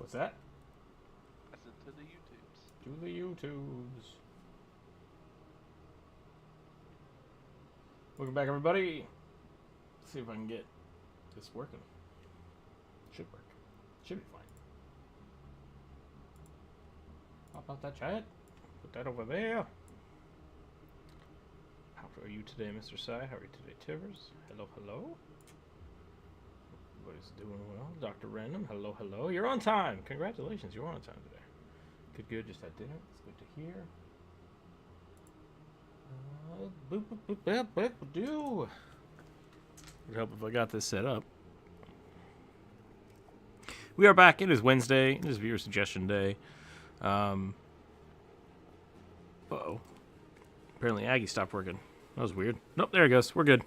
What's that? I said to the YouTubes. To the YouTubes. Welcome back, everybody. Let's see if I can get this working. Should work. Should be fine. Pop out that chat. Put that over there. How are you today, Mr. Sai? How are you today, Tivers? Hello, hello. Everybody's doing well. Dr. Random, hello, hello. You're on time. Congratulations, you're on time today. Good, good. Just had dinner. It's good to hear. Boop, boop, boop, boop, boop, do. Would help if I got this set up. We are back. It is Wednesday. It is viewer suggestion day. Uh-oh. Apparently Aggie stopped working. That was weird. Nope, there it goes. We're good.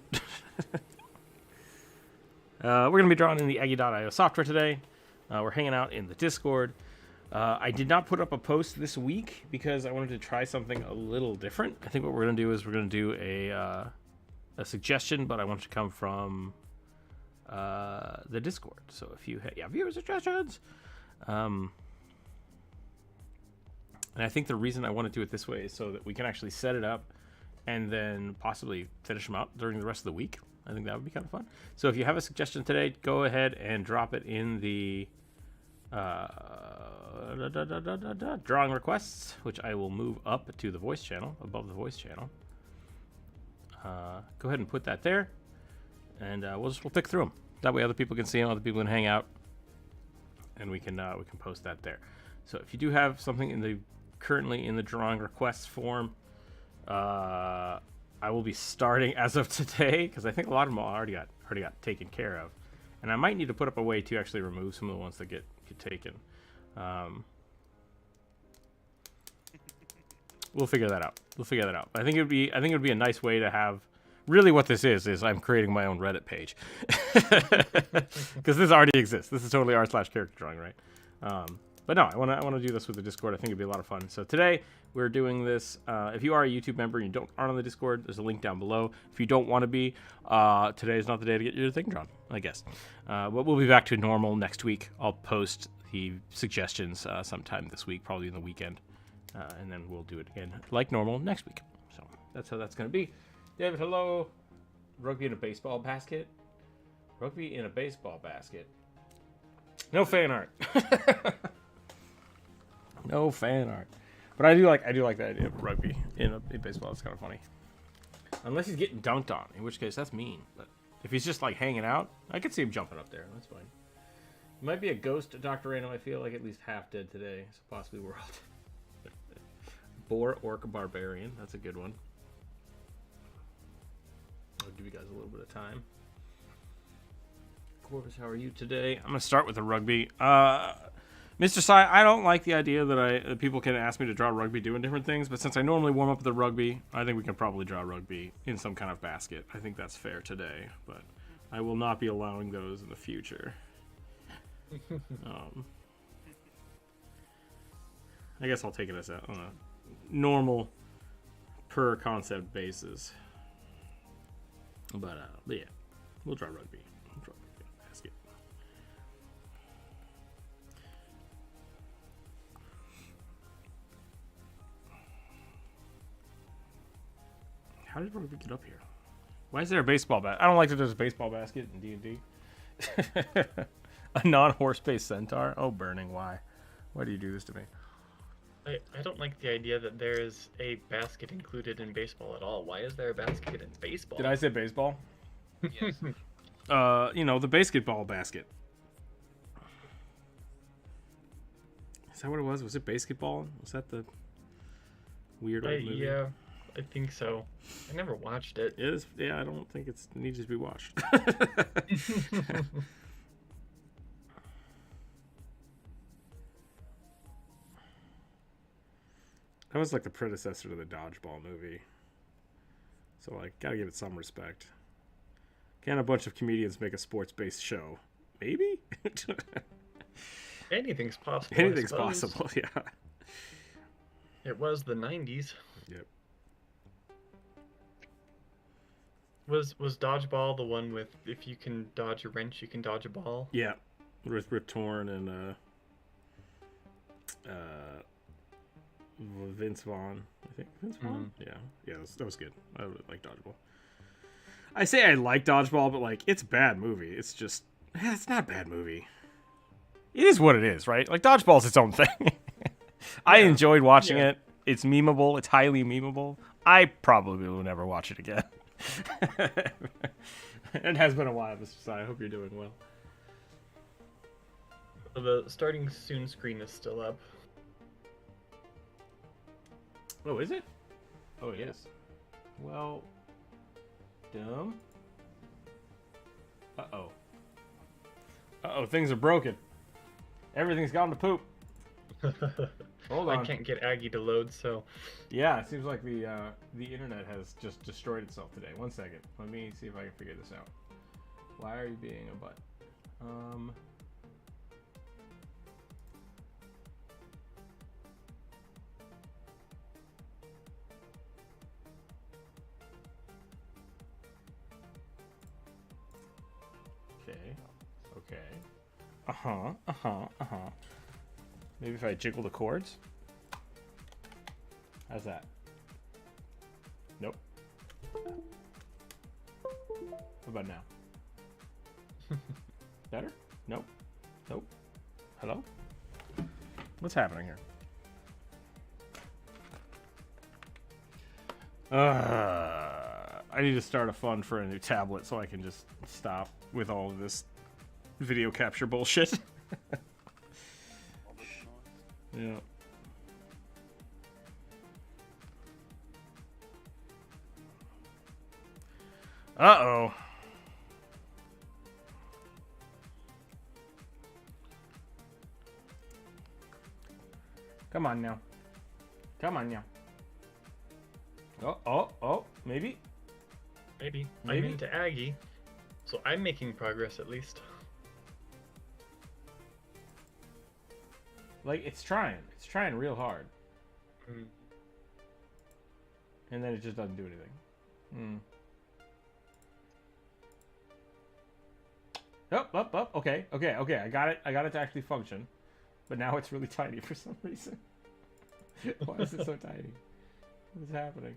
We're going to be drawing in the Aggie.io software today. We're hanging out in the Discord. I did not put up a post this week because I wanted to try something a little different. I think what we're going to do is we're going to do a suggestion, but I want it to come from the Discord. So if you have viewer suggestions. And I think the reason I want to do it this way is so that we can actually set it up and then possibly finish them out during the rest of the week. I think that would be kind of fun. So if you have a suggestion today, go ahead and drop it in the drawing requests, which I will move up to the voice channel, above the voice channel. Go ahead and put that there, and we'll pick through them. That way other people can see them, other people can hang out, and we can post that there. So if you do have something currently in the drawing requests form, I will be starting as of today because I think a lot of them already got taken care of, and I might need to put up a way to actually remove some of the ones that get taken. We'll figure that out. I think it would be a nice way to have. Really, what this is I'm creating my own Reddit page because this already exists. This is totally r/character drawing, right? But no, I want to do this with the Discord. I think it'd be a lot of fun. So today we're doing this. If you are a YouTube member and you aren't on the Discord, there's a link down below. If you don't want to be, today is not the day to get your thing drawn, I guess. But we'll be back to normal next week. I'll post the suggestions sometime this week, probably in the weekend, and then we'll do it again like normal next week. So that's how that's going to be. David, hello. Rugby in a baseball basket. Rugby in a baseball basket. No fan art. No fan art. But I do like the idea of rugby in baseball. It's kind of funny. Unless he's getting dunked on, in which case that's mean. But if he's just like hanging out, I could see him jumping up there. That's fine. It might be a ghost, Dr. Random. I feel like at least half dead today. So possibly world. Boar, orc, barbarian. That's a good one. I'll give you guys a little bit of time. Corvus, how are you today? I'm going to start with the rugby. Mr. Sai, I don't like the idea that people can ask me to draw rugby doing different things, but since I normally warm up the rugby, I think we can probably draw rugby in some kind of basket. I think that's fair today, but I will not be allowing those in the future. I guess I'll take it as on a normal per concept basis. But yeah, we'll draw rugby. Basket. How did rugby get up here? Why is there a baseball bat? I don't like that there's a baseball basket in D&D. A non-horse-based centaur? Oh, burning, why? Why do you do this to me? I don't like the idea that there is a basket included in baseball at all. Why is there a basket in baseball? Did I say baseball? Yes. The basketball basket. Is that what it was? Was it basketball? Was that the weird old movie? Yeah, I think so. I never watched it. It is, yeah, I don't think it needs to be watched. That was like the predecessor to the Dodgeball movie. So, like, gotta give it some respect. Can a bunch of comedians make a sports-based show? Maybe? Anything's possible. Anything's possible, yeah. It was the 90s. Yep. Was Dodgeball the one with if you can dodge a wrench, you can dodge a ball? Yeah. With Rip Torn and Vince Vaughn. I think Vince Vaughn. Yeah, that was good. I really like Dodgeball. I say I like Dodgeball, but like it's a bad movie. It's just it's not a bad movie. It is what it is, right? Like Dodgeball's its own thing. I enjoyed watching it. It's memeable. It's highly memeable. I probably will never watch it again. It has been a while, Mr. Sai. I hope you're doing well. The starting soon screen is still up. Oh, is it? Oh, it is. Well, dumb. Uh-oh. Uh-oh, things are broken. Everything's gone to poop. Hold on. I can't get Aggie to load, so... Yeah, it seems like the internet has just destroyed itself today. One second. Let me see if I can figure this out. Why are you being a butt? Okay. Maybe if I jiggle the chords? How's that? Nope. What about now? Better? Nope. Nope. Hello? What's happening here? I need to start a fund for a new tablet so I can just stop with all of this video capture bullshit. Yeah. Uh-oh. Come on now. Come on now. Oh, maybe. Maybe. I'm into Aggie, so I'm making progress at least. Like, it's trying. It's trying real hard. And then it just doesn't do anything. Oh, okay. I got it. I got it to actually function. But now it's really tiny for some reason. Why is it so tiny? What is happening?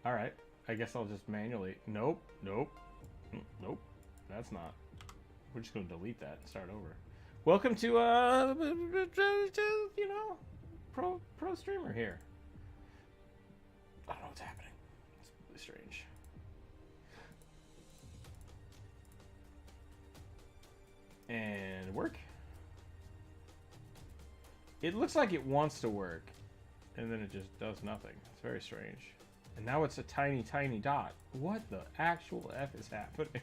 Alright. I guess I'll just manually... Nope. That's not... We're just going to delete that and start over. Welcome to, you know, pro streamer here. I don't know what's happening. It's really strange. And work. It looks like it wants to work, and then it just does nothing. It's very strange. And now it's a tiny, tiny dot. What the actual F is happening?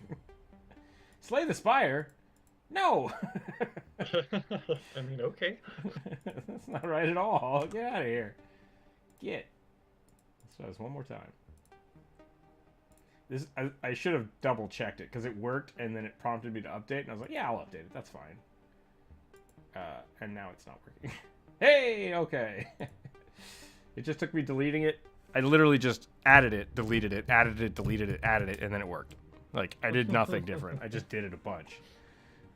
Slay the Spire? No! I mean, okay. That's not right at all. Get out of here. Get. Let's try this one more time. This I should have double checked it because it worked and then it prompted me to update and I was like, yeah, I'll update it. That's fine. And now it's not working. Hey, okay. It just took me deleting it. I literally just added it, deleted it, added it, deleted it, added it, and then it worked. Like, I did nothing different. I just did it a bunch.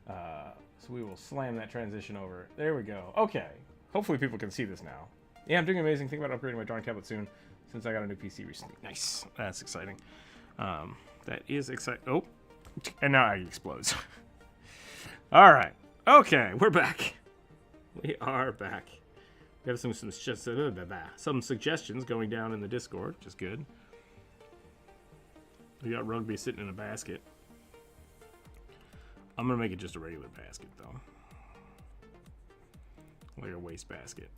So we will slam that transition over. There we go. Okay. Hopefully people can see this now. Yeah, I'm doing amazing. Think about upgrading my drawing tablet soon since I got a new PC recently. Nice. That's exciting. That is exciting. Oh, and now it explodes. All right. Okay, we're back. We are back. We have some suggestions going down in the Discord, which is good. We got rugby sitting in a basket. I'm gonna make it just a regular basket though, like a waste basket.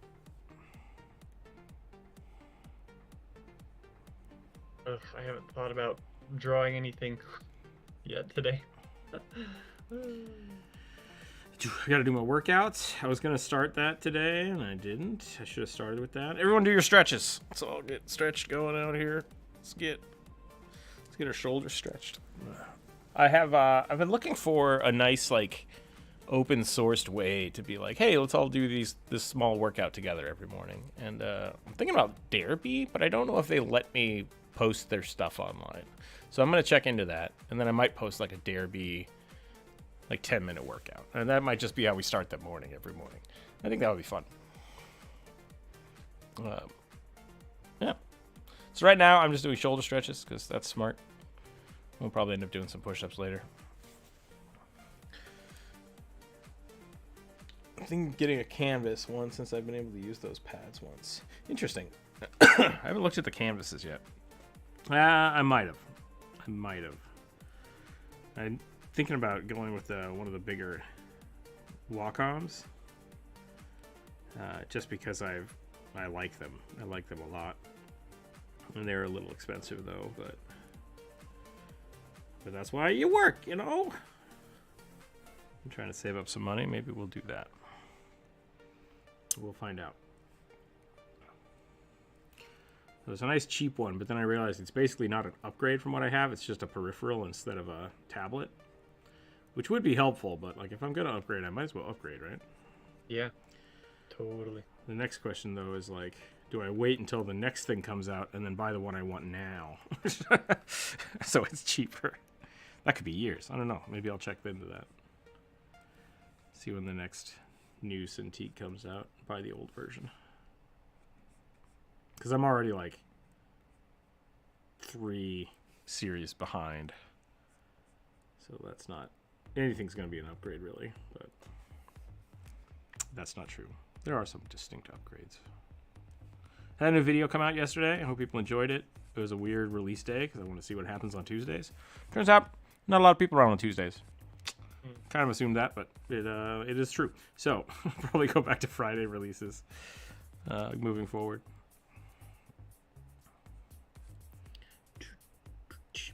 Ugh, I haven't thought about drawing anything yet today. I gotta do my workouts. I was gonna start that today, and I didn't. I should have started with that. Everyone do your stretches. Let's all get stretched going out here. Let's get our shoulders stretched. I've been looking for a nice, like, open sourced way to be like, hey, let's all do this small workout together every morning. And I'm thinking about Derby, but I don't know if they let me post their stuff online. So I'm gonna check into that, and then I might post like a Dare Be like 10-minute workout, and that might just be how we start that morning every morning. I think that would be fun. Yeah. So right now I'm just doing shoulder stretches because that's smart. We'll probably end up doing some push-ups later. I think getting a canvas one since I've been able to use those pads once. Interesting. I haven't looked at the canvases yet. I might have. I'm thinking about going with one of the bigger walk-ons. Just because I like them. I like them a lot. And they're a little expensive though, but that's why you work, you know? I'm trying to save up some money. Maybe we'll do that. We'll find out. So it's a nice cheap one, but then I realized it's basically not an upgrade from what I have. It's just a peripheral instead of a tablet, which would be helpful, but like if I'm going to upgrade, I might as well upgrade, right? Yeah, totally. The next question, though, is like, do I wait until the next thing comes out and then buy the one I want now? So it's cheaper. That could be years. I don't know. Maybe I'll check into that. See when the next new Cintiq comes out. Buy the old version. Because I'm already like 3 series behind. So that's not... Anything's going to be an upgrade, really. But that's not true. There are some distinct upgrades. Had a new video come out yesterday. I hope people enjoyed it. It was a weird release day because I want to see what happens on Tuesdays. Turns out, not a lot of people around on Tuesdays. Kind of assumed that, but it is true. So, probably go back to Friday releases moving forward.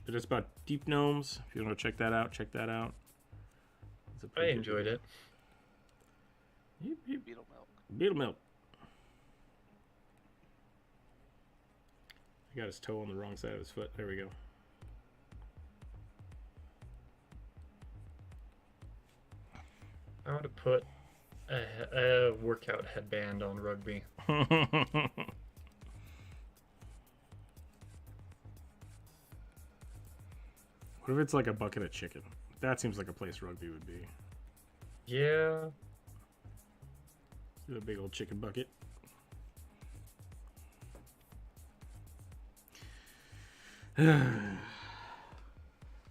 But it's about deep gnomes. If you want to check that out, check that out. I enjoyed it. Beetle milk. Beetle milk. He got his toe on the wrong side of his foot. There we go. I would have put a workout headband on rugby. What if it's like a bucket of chicken? That seems like a place rugby would be. Yeah. A big old chicken bucket. The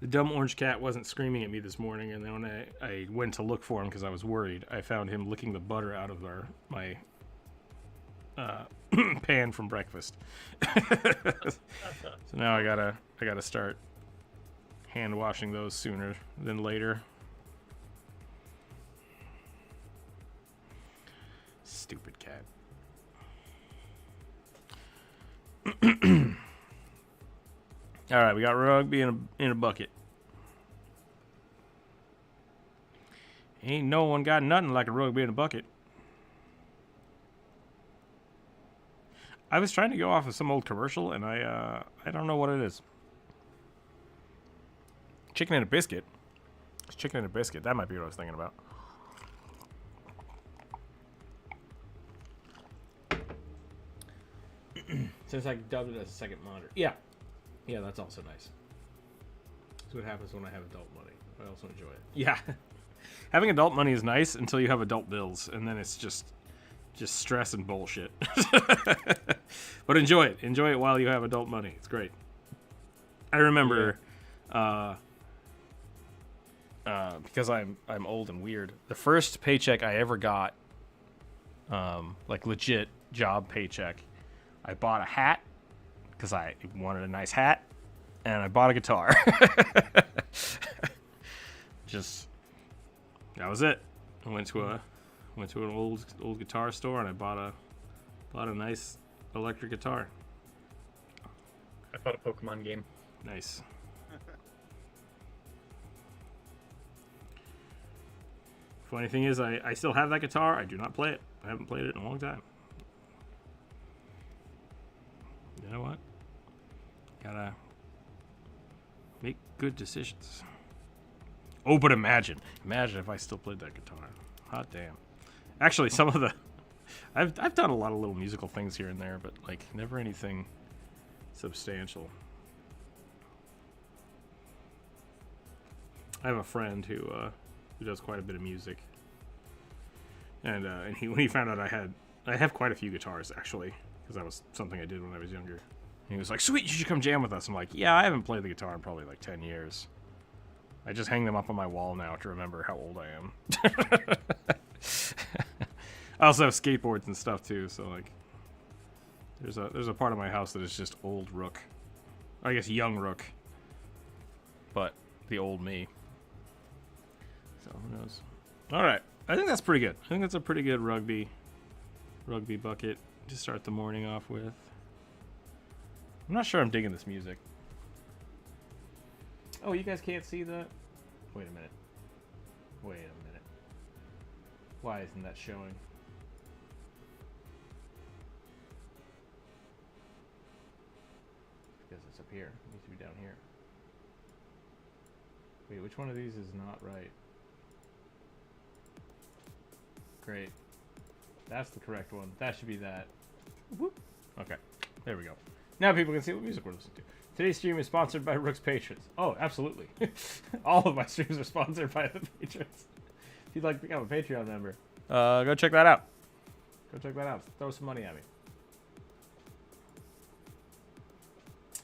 dumb orange cat wasn't screaming at me this morning, and then when I went to look for him because I was worried, I found him licking the butter out of my pan from breakfast. So now I gotta start hand washing those sooner than later. Stupid cat. All right, we got rugby in a bucket. Ain't no one got nothing like a rugby in a bucket. I was trying to go off of some old commercial, and I don't know what it is. Chicken and a biscuit. It's chicken and a biscuit. That might be what I was thinking about. Since I dubbed it as a second monitor. Yeah. Yeah, that's also nice. That's what happens when I have adult money. I also enjoy it. Yeah. Having adult money is nice until you have adult bills, and then it's just stress and bullshit. But enjoy it. Enjoy it while you have adult money. It's great. I remember, because I'm old and weird, the first paycheck I ever got, like legit job paycheck, I bought a hat because I wanted a nice hat, and I bought a guitar. Just that was it. I went to an old guitar store, and I bought a nice electric guitar. I bought a Pokemon game. Nice. Funny thing is, I still have that guitar. I do not play it. I haven't played it in a long time. You know what? Gotta make good decisions. Oh, but imagine if I still played that guitar. Hot damn. Actually, some of the I've done a lot of little musical things here and there, but like never anything substantial. I have a friend who does quite a bit of music, and when he found out I have quite a few guitars actually, because that was something I did when I was younger. And he was like, "Sweet, you should come jam with us." I'm like, "Yeah, I haven't played the guitar in probably like 10 years. I just hang them up on my wall now to remember how old I am." I also have skateboards and stuff too, so like, there's a part of my house that is just old Rook, I guess young Rook, but the old me. So who knows? All right, I think that's pretty good. I think that's a pretty good rugby bucket to start the morning off with. I'm not sure I'm digging this music. Oh, you guys can't see that? Wait a minute. Why isn't that showing? Because it's up here. It needs to be down here. Wait, which one of these is not right? Great. That's the correct one. That should be that. Whoop. Okay. There we go. Now people can see what music we're listening to. Today's stream is sponsored by Rook's patrons. Oh, absolutely. All of my streams are sponsored by the patrons. If you'd like to become a Patreon member, go check that out. Throw some money at me.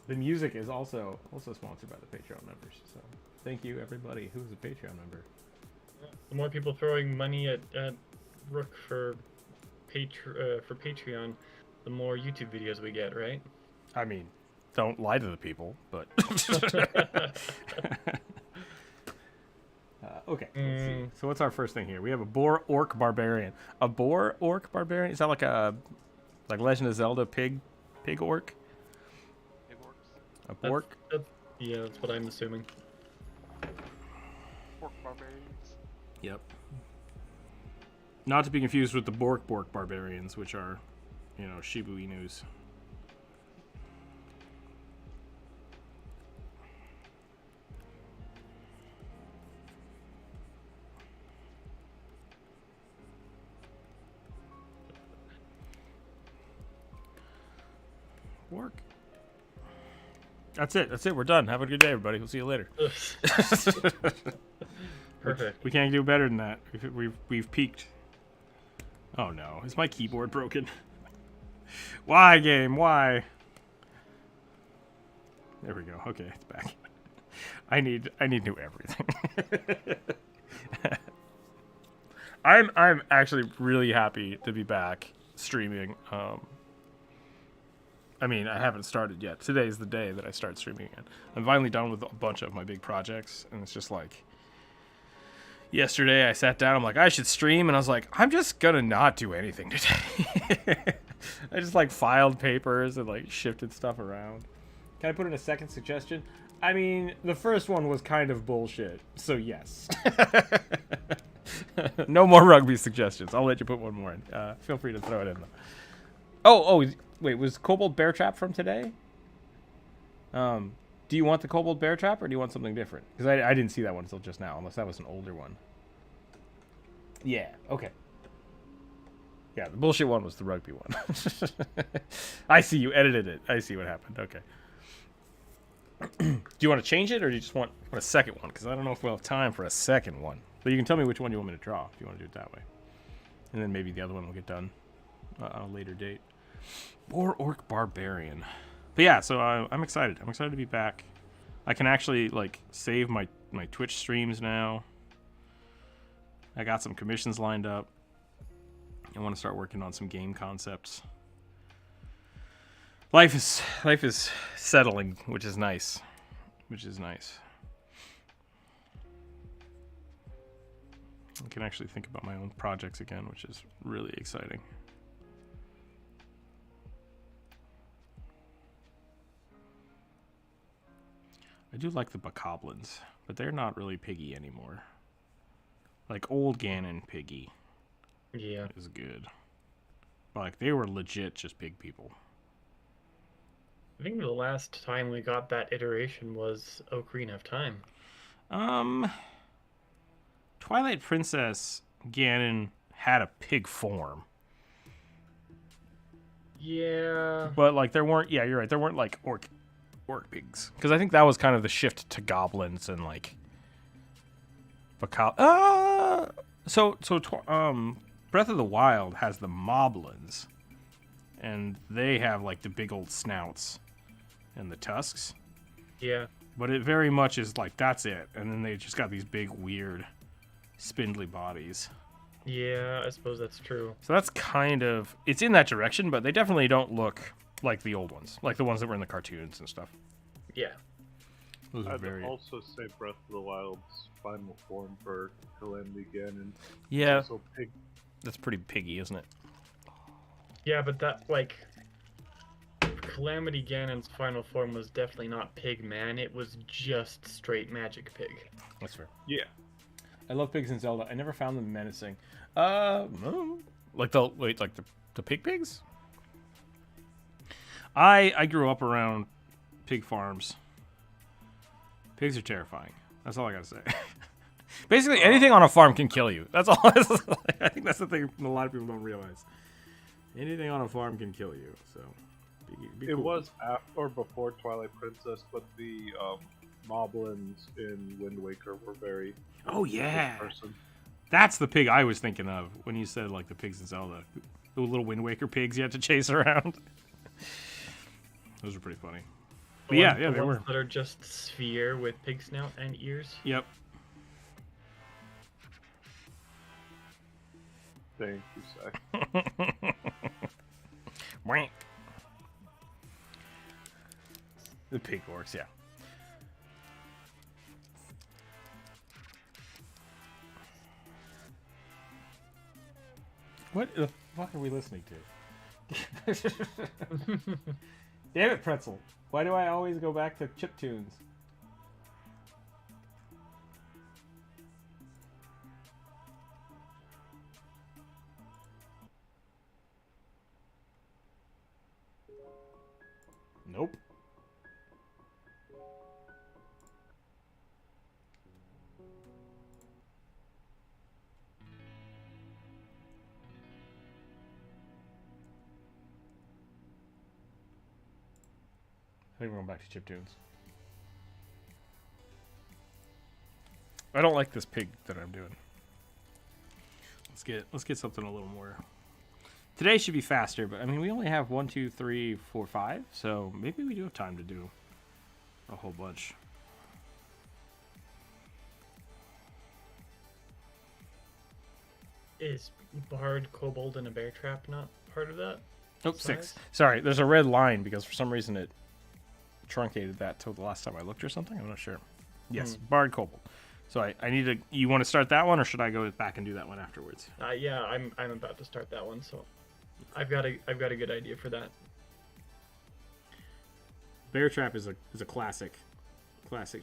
The music is also sponsored by the Patreon members. So thank you everybody who's a Patreon member. The more people throwing money at Rook for Patreon, the more YouTube videos we get, right? I mean, don't lie to the people, but okay. Let's see. So what's our first thing here? We have a boar orc barbarian. A boar orc barbarian? Is that like Legend of Zelda pig orc? It works. A bork? Yeah, that's what I'm assuming. Pork barbarians. Yep. Not to be confused with the bork barbarians, which are, Shibu Inus. Work. That's it. We're done. Have a good day, everybody. We'll see you later. Perfect. We can't do better than that. We've peaked. Oh no, is my keyboard broken? Why, game? Why? There we go. Okay, it's back. I need new everything. I'm actually really happy to be back streaming. I mean, I haven't started yet. Today's the day that I start streaming again. I'm finally done with a bunch of my big projects, and it's just like, yesterday I sat down, I'm like, I should stream, and I was like, I'm just gonna not do anything today. I just like filed papers and like shifted stuff around. Can I put in a second suggestion? I mean, the first one was kind of bullshit, so yes. No more rugby suggestions. I'll let you put one more in. Feel free to throw it in though. Oh, wait, was Kobold Bear Trap from today? Do you want the Kobold Bear Trap, or do you want something different? Because I didn't see that one until just now, unless that was an older one. Yeah, okay. Yeah, the bullshit one was the rugby one. I see, you edited it. I see what happened. Okay. Do you want to change it, or do you just want a second one? Because I don't know if we'll have time for a second one. But you can tell me which one you want me to draw, if you want to do it that way. And then maybe the other one will get done on a later date. Boar Orc Barbarian. But yeah, so I'm excited. I'm excited to be back. I can actually like save my Twitch streams now. I got some commissions lined up. I want to start working on some game concepts. Life is settling, which is nice. I can actually think about my own projects again, which is really exciting. I do like the Goblins, but they're not really piggy anymore. Like old Ganon piggy. Yeah. Is good. But like they were legit just pig people. I think the last time we got that iteration was Ocarina of Time. Twilight Princess Ganon had a pig form. Yeah. But like there weren't, yeah, you're right, there weren't like orc pigs. Because I think that was kind of the shift to goblins and like Breath of the Wild has the moblins, and they have like the big old snouts and the tusks. Yeah. But it very much is like that's it, and then they just got these big weird spindly bodies. Yeah, I suppose that's true. So that's kind of it's in that direction, but they definitely don't look like the old ones, like the ones that were in the cartoons and stuff. Yeah. Those are I'd very also say Breath of the Wild's final form for Calamity Ganon. yeah. So pig. That's pretty piggy, isn't it? Yeah, but that, like, Calamity Ganon's final form was definitely not Pig Man. It was just straight magic pig. That's fair. Yeah. I love pigs in Zelda. I never found them menacing. Like the pigs. I grew up around pig farms. Pigs are terrifying. That's all I gotta say. Basically, anything on a farm can kill you. That's all. I think that's the thing a lot of people don't realize. Anything on a farm can kill you. So, be It cool. was after or before Twilight Princess, but the moblins in Wind Waker were very. Oh yeah, Person. that's the pig I was thinking of when you said like the pigs in Zelda. The little Wind Waker pigs you had to chase around. Those were pretty funny. But yeah, The they ones were. that are just sphere with pig snout and ears. Yep. Thank you, Sai. Wank. The pig orcs, yeah. What the fuck are we listening to? Damn it, Pretzel. Why do I always go back to chip tunes? Nope. I think we're going back to chiptunes. I don't like this pig that I'm doing. Let's get something a little more. Today should be faster, but I mean we only have 1, 2, 3, 4, 5, so maybe we do have time to do a whole bunch. Is Bard, Kobold, and a Bear Trap not part of that? Oh, Size? 6. Sorry, there's a red line because for some reason it truncated that till the last time I looked or something. I'm not sure. Yes, Bard Kobold. So I need to. You want to start that one, or should I go back and do that one afterwards? Yeah, I'm about to start that one, so I've got a good idea for that. Bear Trap is a classic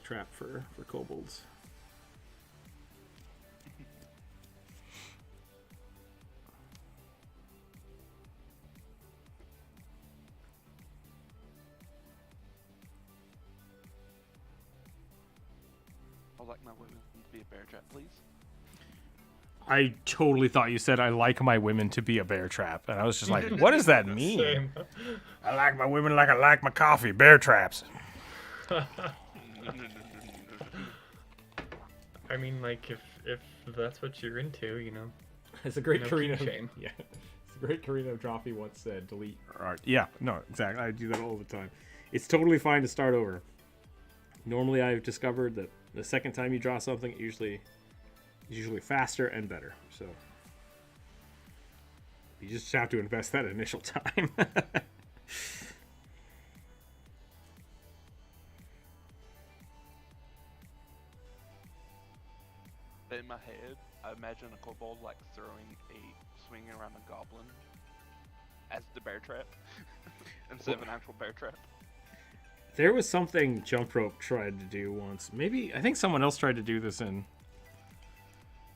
trap for kobolds. I'd like my women to be a bear trap, please. I totally thought you said I like my women to be a bear trap, and I was just like, what does that mean? Same. I like my women like I like my coffee. Bear traps. I mean, like if that's what you're into, you know. It's a great No Karina. kink shame. Yeah, it's a great Karina Droppy once said, "Delete art." Yeah, no, exactly. I do that all the time. It's totally fine to start over. Normally, I've discovered that the second time you draw something, it usually faster and better. So you just have to invest that initial time. In my head, I imagine a kobold like swinging around a goblin as the bear trap instead of an actual bear trap. There was something Jump Rope tried to do once. Maybe I think someone else tried to do this in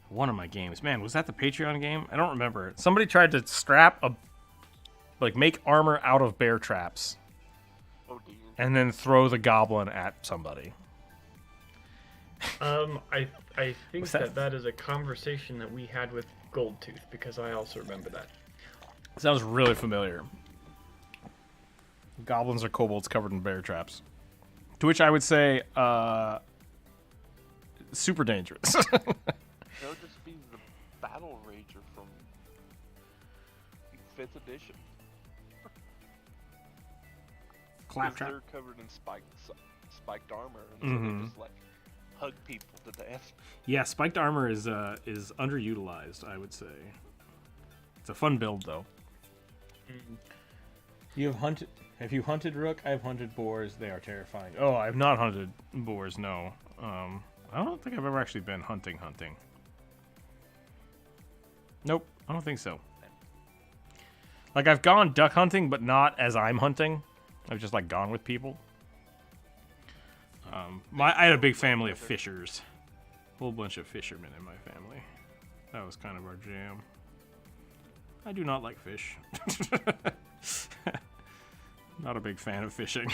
one of my games. Man, was that the Patreon game? I don't remember. Somebody tried to make armor out of bear traps Oh dear. and then throw the goblin at somebody. I think What's that? that is a conversation that we had with Goldtooth, because I also remember that. Sounds really familiar. Goblins or kobolds covered in bear traps. To which I would say, super dangerous. It'll just be the Battle Rager from 5th edition. 'Cause Claptrap. they're covered in spiked armor, and so they just like hug people to death. Yeah, spiked armor is underutilized, I would say. It's a fun build though. Have you hunted Rook? I've hunted boars. They are terrifying. Oh, I've not hunted boars. No. I don't think I've ever actually been hunting. Nope, I don't think so. Like I've gone duck hunting, but not as I'm hunting. I've just like gone with people. I had a big family of fishers. A whole bunch of fishermen in my family. That was kind of our jam. I do not like fish. Not a big fan of fishing.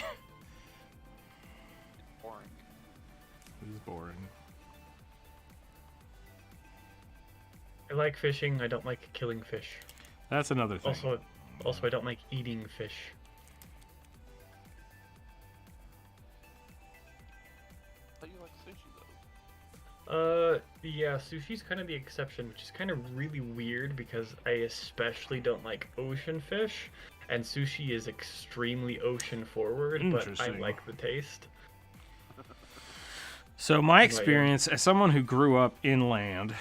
Boring. It is boring. I like fishing. I don't like killing fish. That's another thing. Also, I don't like eating fish. But you like sushi though. Yeah, sushi's kind of the exception, which is kind of really weird because I especially don't like ocean fish, and sushi is extremely ocean forward, but I Interesting. like the taste. So my experience as someone who grew up inland,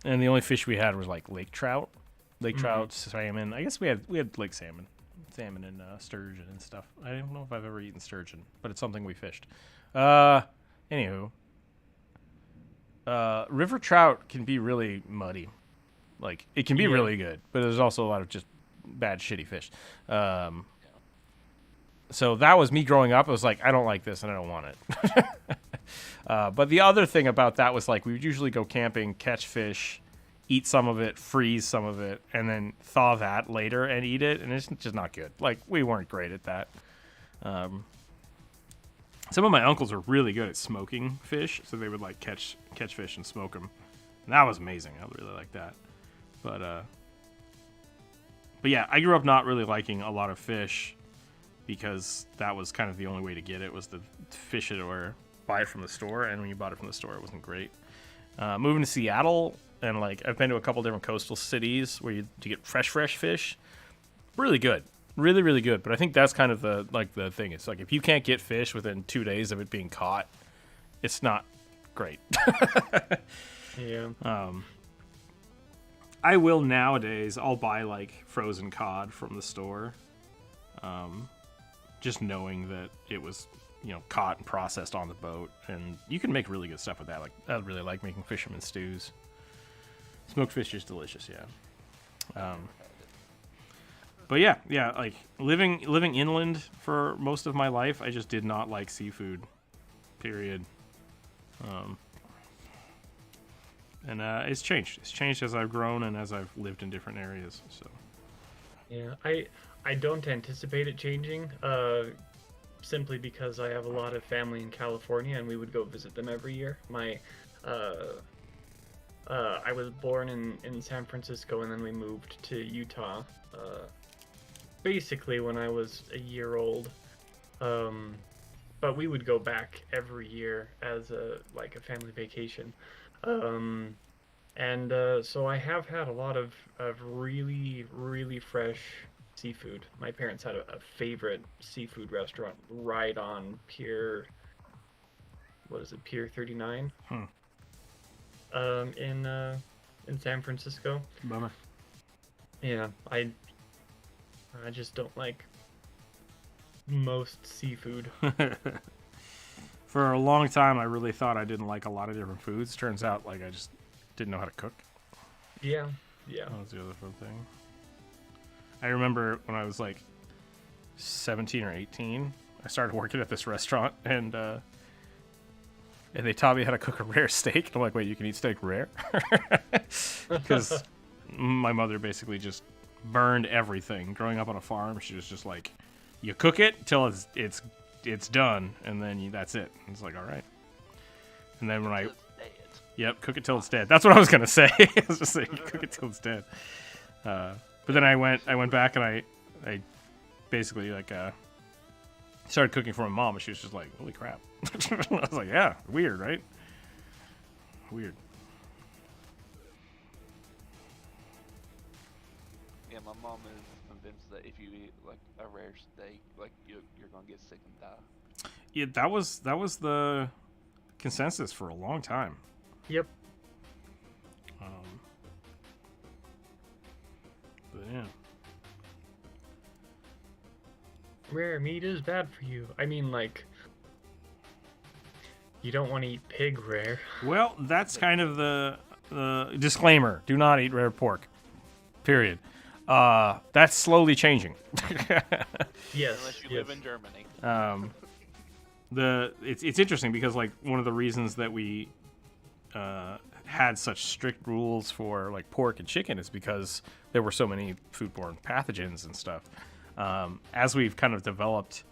and the only fish we had was like lake trout, salmon. I guess we had lake salmon and sturgeon and stuff. I don't know if I've ever eaten sturgeon, but it's something we fished. Anywho, river trout can be really muddy. Like it can be really good, but there's also a lot of just bad shitty fish. So that was me growing up. I was like, I don't like this and I don't want it. But the other thing about that was like we would usually go camping, catch fish, eat some of it, freeze some of it, and then thaw that later and eat it, and it's just not good. Like we weren't great at that. Some of my uncles were really good at smoking fish, so they would like catch fish and smoke them. And that was amazing. I really liked that. But yeah, I grew up not really liking a lot of fish because that was kind of the only way to get it was to fish it or buy it from the store. And when you bought it from the store, it wasn't great. Moving to Seattle, and like I've been to a couple different coastal cities where you get fresh fish. Really good. Really, really good. But I think that's kind of the thing. It's like if you can't get fish within 2 days of it being caught, it's not great. Yeah. I will nowadays. I'll buy like frozen cod from the store, just knowing that it was caught and processed on the boat, and you can make really good stuff with that. Like I really like making fisherman stews. Smoked fish is delicious. Yeah. But yeah, like living inland for most of my life, I just did not like seafood. Period. And it's changed. It's changed as I've grown and as I've lived in different areas. So. Yeah, I don't anticipate it changing, simply because I have a lot of family in California and we would go visit them every year. I was born in San Francisco and then we moved to Utah, basically when I was a year old. But we would go back every year as a family vacation. So I have had a lot of really, really fresh seafood. My parents had a favorite seafood restaurant right on Pier 39? In San Francisco. Bummer. Yeah, I just don't like most seafood. For a long time, I really thought I didn't like a lot of different foods. Turns out, like, I just didn't know how to cook. Yeah. That was the other fun thing. I remember when I was, like, 17 or 18, I started working at this restaurant, and they taught me how to cook a rare steak. And I'm like, wait, you can eat steak rare? Because my mother basically just burned everything. Growing up on a farm, she was just like, you cook it till it's done, and then that's it. And it's like, all right. And then when cook it till it's dead. That's what I was gonna say. I was just saying, cook it till it's dead. But then I went back and I basically started cooking for my mom, and she was just like, holy crap. I was like, yeah, weird, right? weird. Yeah, my mom is convinced that if you eat like a rare steak, like you're gonna get sick and die. Yeah, that was the consensus for a long time. Yep. But yeah. Rare meat is bad for you. I mean, like, you don't want to eat pig rare. Well, that's kind of the disclaimer. Do not eat rare pork. Period. That's slowly changing. Yes. Unless you live in Germany. It's interesting because like one of the reasons that we had such strict rules for like pork and chicken is because there were so many foodborne pathogens and stuff. As we've kind of developed,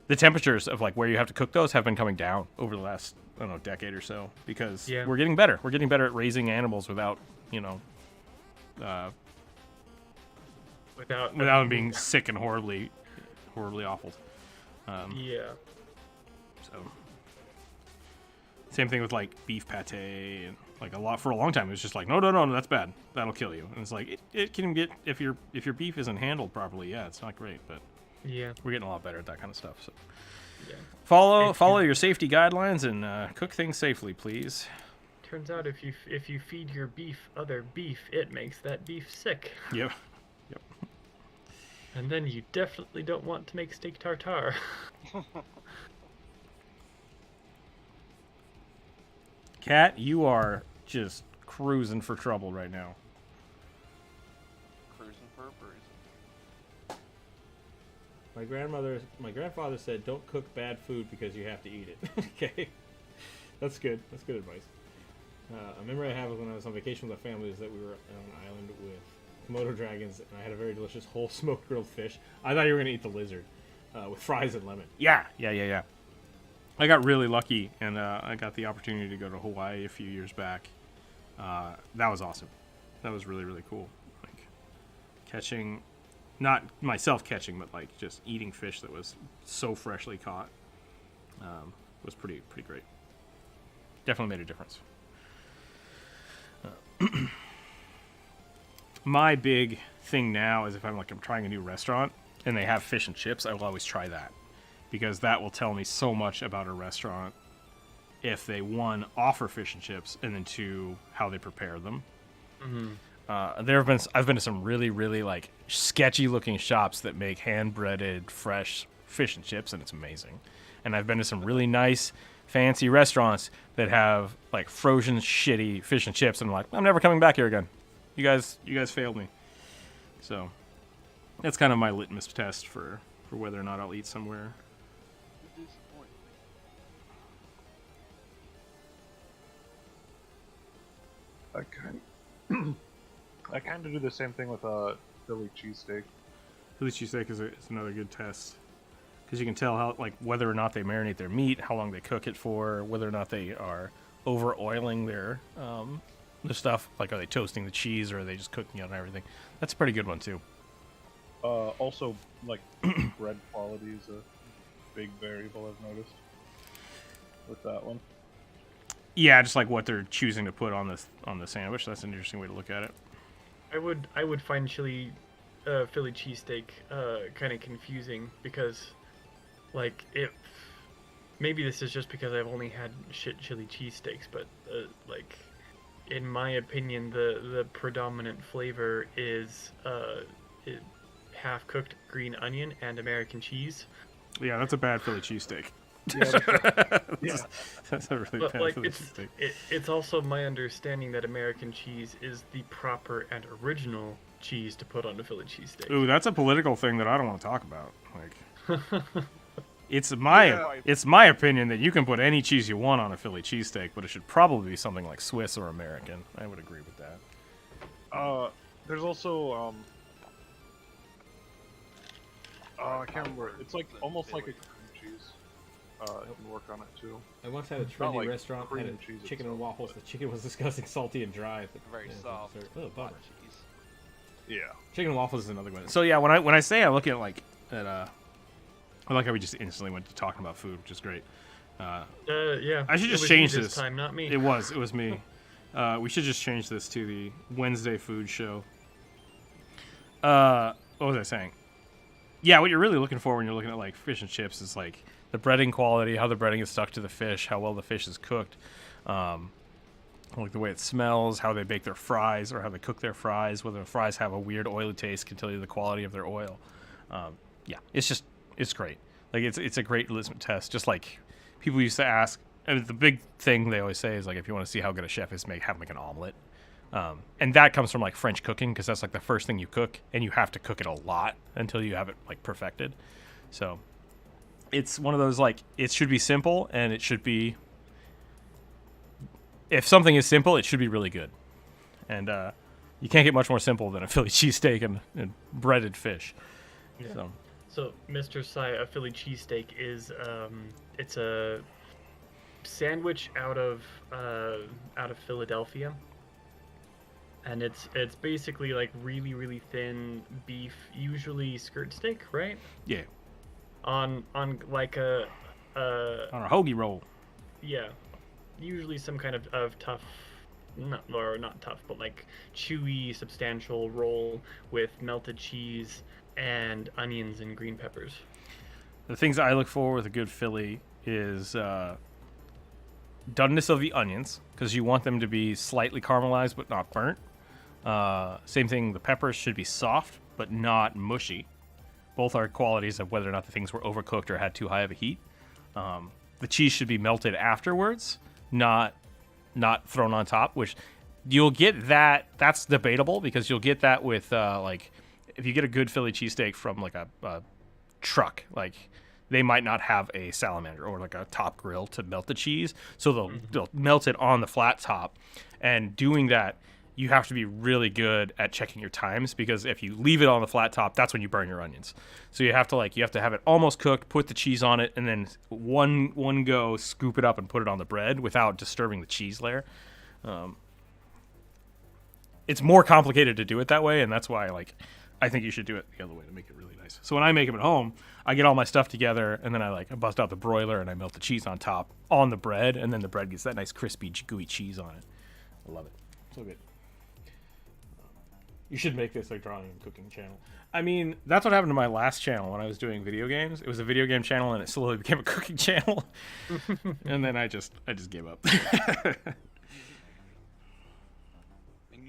the temperatures of like where you have to cook those have been coming down over the last, I don't know, decade or so because we're getting better. We're getting better at raising animals without, without them being sick and horribly awful. Yeah. So same thing with like beef pate and like for a long time it was just like no, that's bad, that'll kill you. And it's like it can get, if your beef isn't handled properly, yeah, it's not great, but yeah, we're getting a lot better at that kind of stuff. So yeah. follow your safety guidelines and cook things safely, please. Turns out if you feed your beef other beef, it makes that beef sick. Yep. And then you definitely don't want to make steak tartare. Cat, you are just cruising for trouble right now. Cruising for a bruise. My grandfather said, "Don't cook bad food because you have to eat it." Okay, that's good. That's good advice. A memory I have of when I was on vacation with my family is that we were on an island with Komodo dragons, and I had a very delicious whole smoked grilled fish. I thought you were gonna eat the lizard with fries and lemon. Yeah. I got really lucky, and I got the opportunity to go to Hawaii a few years back. That was awesome. That was really, really cool. Like catching, not myself catching, but like just eating fish that was so freshly caught was pretty great. Definitely made a difference. My big thing now is if I'm trying a new restaurant and they have fish and chips, I will always try that. Because that will tell me so much about a restaurant if they, one, offer fish and chips, and then two, how they prepare them. Mm-hmm. I've been to some really, really like sketchy looking shops that make hand breaded fresh fish and chips, and it's amazing. And I've been to some really nice, fancy restaurants that have like frozen shitty fish and chips, and I'm like, I'm never coming back here again. You guys failed me. So that's kind of my litmus test for whether or not I'll eat somewhere. I kind of do the same thing with Philly cheesesteak. Philly cheesesteak is another good test because you can tell how whether or not they marinate their meat, how long they cook it for, whether or not they are over oiling their stuff. Like, are they toasting the cheese or are they just cooking it and everything? That's a pretty good one too. Also, like bread quality is a big variable I've noticed with that one. Yeah, just like what they're choosing to put on the sandwich. That's an interesting way to look at it. I would find Philly cheesesteak kind of confusing because, like, maybe this is just because I've only had shit chili cheesesteaks, but like, in my opinion, the predominant flavor is half cooked green onion and American cheese. Yeah, that's a bad Philly cheesesteak. Yeah, That's a really bad Philly cheesesteak. It's also my understanding that American cheese is the proper and original cheese to put on a Philly cheesesteak. Ooh, that's a political thing that I don't want to talk about. Like, it's my opinion that you can put any cheese you want on a Philly cheesesteak, but it should probably be something like Swiss or American. I would agree with that. There's also I can't remember. It's like almost like a cream cheese. You can work on it too. I once had a Not trendy like restaurant cream had and cheese chicken itself. and waffles. The chicken was disgusting, salty and dry. But, Very soft. Oh, bummer. Cheese. Yeah. Chicken and waffles is another one. So yeah, when I say I look at I like how we just instantly went to talking about food, which is great. Yeah. I should it just was change you this. time, not me. It was me. We should just change this to the Wednesday food show. What was I saying? Yeah, what you're really looking for when you're looking at like fish and chips is like the breading quality, how the breading is stuck to the fish, how well the fish is cooked, like the way it smells, how they bake their fries or how they cook their fries, whether the fries have a weird oily taste can tell you the quality of their oil. Yeah, it's great. Like it's a great litmus test. Just like people used to ask, and the big thing they always say is like if you want to see how good a chef is, have make an omelet. And that comes from like French cooking because that's like the first thing you cook, and you have to cook it a lot until you have it like perfected. So it's one of those like it should be simple, and it should be. If something is simple, it should be really good, and you can't get much more simple than a Philly cheesesteak and breaded fish. Yeah. So Mr. Sai, a Philly cheesesteak is it's a sandwich out of Philadelphia. And it's basically like really thin beef, usually skirt steak, right? Yeah. On like a on a hoagie roll. Yeah, usually some kind of tough, not tough, but like chewy, substantial roll with melted cheese and onions and green peppers. The things I look for with a good Philly is doneness of the onions, because you want them to be slightly caramelized but not burnt. Same thing, the peppers should be soft but not mushy. Both are qualities of whether or not the things were overcooked or had too high of a heat. The cheese should be melted afterwards, not thrown on top, which you'll get that. That's debatable because you'll get that with like if you get a good Philly cheesesteak from like a truck, like they might not have a salamander or like a top grill to melt the cheese, so they'll melt it on the flat top. And doing that, you have to be really good at checking your times, because if you leave it on the flat top, that's when you burn your onions. So you have to have it almost cooked, put the cheese on it, and then one go scoop it up and put it on the bread without disturbing the cheese layer. It's more complicated to do it that way, and that's why I think you should do it the other way to make it really nice. So when I make them at home, I get all my stuff together, and then I bust out the broiler and I melt the cheese on top on the bread, and then the bread gets that nice crispy, gooey cheese on it. I love it. So good. You should make this a drawing and cooking channel. I mean, that's what happened to my last channel when I was doing video games. It was a video game channel, and it slowly became a cooking channel. And then I just gave up.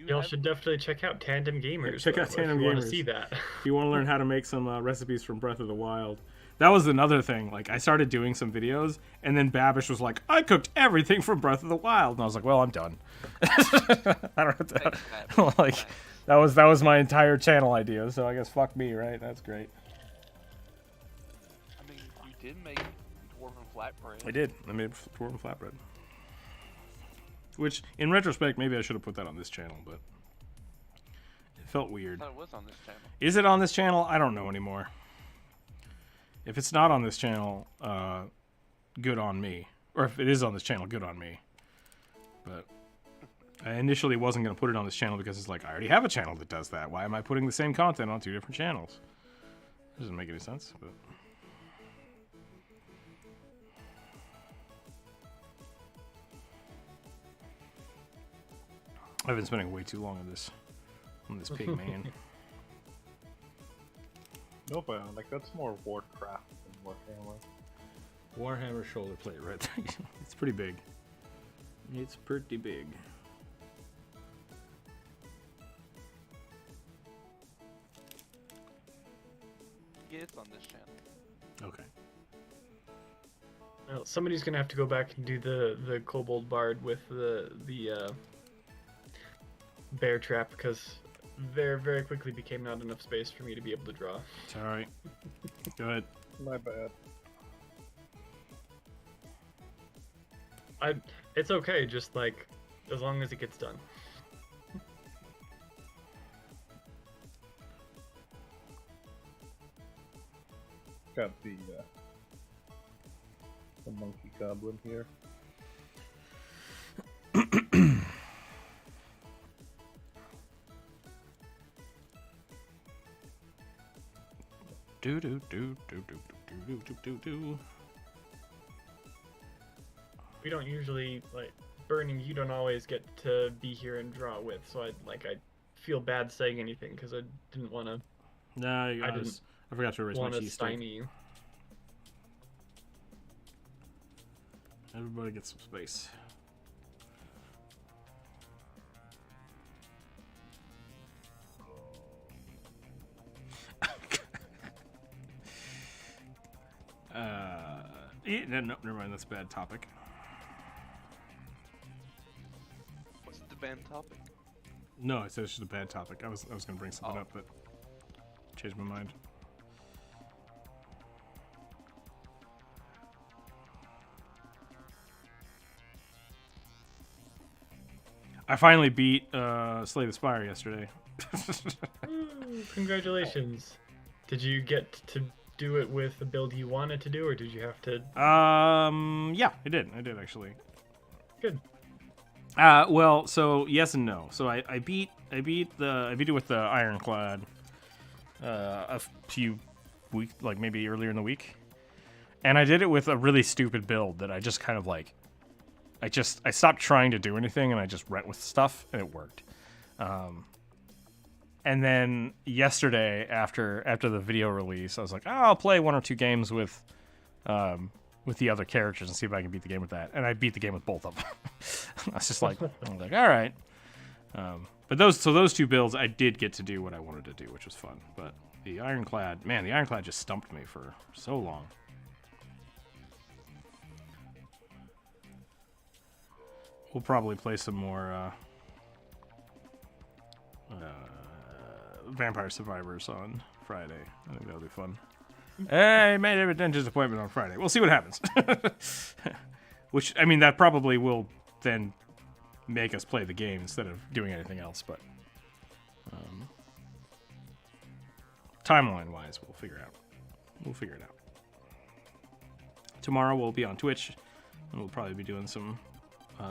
Y'all should definitely check out Tandem Gamers. Yeah, check out Tandem Gamers. If you want to see that. If you want to learn how to make some recipes from Breath of the Wild. That was another thing. Like, I started doing some videos, and then Babish was like, I cooked everything from Breath of the Wild. And I was like, well, I'm done. I don't have to. Thanks, that was my entire channel idea, so I guess fuck me, right? That's great. I mean, you did make dwarven flatbread. I did. I made dwarven flatbread. Which, in retrospect, maybe I should have put that on this channel, but it felt weird. I thought it was on this channel. Is it on this channel? I don't know anymore. If it's not on this channel, good on me. Or if it is on this channel, good on me. But I initially wasn't going to put it on this channel because it's like, I already have a channel that does that. Why am I putting the same content on 2 different channels? It doesn't make any sense, but... I've been spending way too long on this pig man. Nope, that's more Warcraft than Warhammer. Warhammer shoulder plate, right? It's pretty big. It's pretty big. Yeah, it's on this channel. Okay. Well, somebody's gonna have to go back and do the kobold bard with the bear trap, because there very quickly became not enough space for me to be able to draw. It's alright. Go ahead. My bad. It's okay, just like as long as it gets done. Got the monkey goblin here. Do do do do do do do do do do. We don't usually Burning, you don't always get to be here and draw with, so I feel bad saying anything because I didn't want to. No, I didn't I forgot to erase my want to cheesesteak. stymie you. Everybody get some space. No, never mind. That's a bad topic. What's the band topic? No, I said it's just a bad topic. I was gonna bring something up, but changed my mind. I finally beat Slay the Spire yesterday. Ooh, congratulations! Did you get to do it with the build you wanted to do, or did you have to? Yeah, I did. I did actually. Good. Well, so yes and no. So I beat it with the Ironclad a few weeks, like maybe earlier in the week, and I did it with a really stupid build that I just kind of like. I stopped trying to do anything and I just went with stuff and it worked. And then yesterday after the video release, I was like, oh, I'll play 1 or 2 games with the other characters and see if I can beat the game with that. And I beat the game with both of them. I was just like, all right. But those 2 builds, I did get to do what I wanted to do, which was fun. But the Ironclad just stumped me for so long. We'll probably play some more Vampire Survivors on Friday. I think that'll be fun. Hey, made a dentist appointment on Friday. We'll see what happens. Which, I mean, that probably will then make us play the game instead of doing anything else. But timeline-wise, we'll figure it out. Tomorrow we'll be on Twitch, and we'll probably be doing some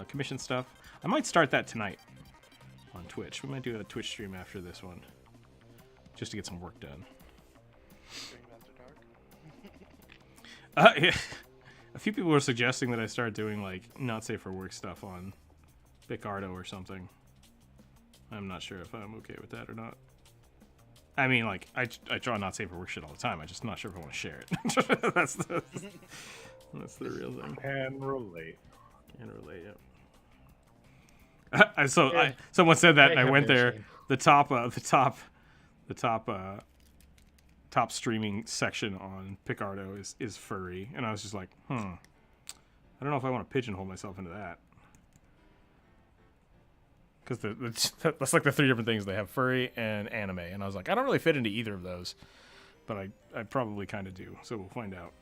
commission stuff. I might start that tonight on Twitch. We might do a Twitch stream after this one, just to get some work done. Yeah. A few people were suggesting that I start doing like not safe for work stuff on Picardo or something. I'm not sure if I'm okay with that or not. I mean, like I draw not safe for work shit all the time. I'm just not sure if I want to share it. That's the real thing. Can relate. Yeah. Someone said that, and I went no there. shame. The top streaming section on Picardo is furry, and I was just like, I don't know if I want to pigeonhole myself into that, because that's like the 3 different things they have: furry and anime, and I was like, I don't really fit into either of those, but I probably kind of do. So we'll find out.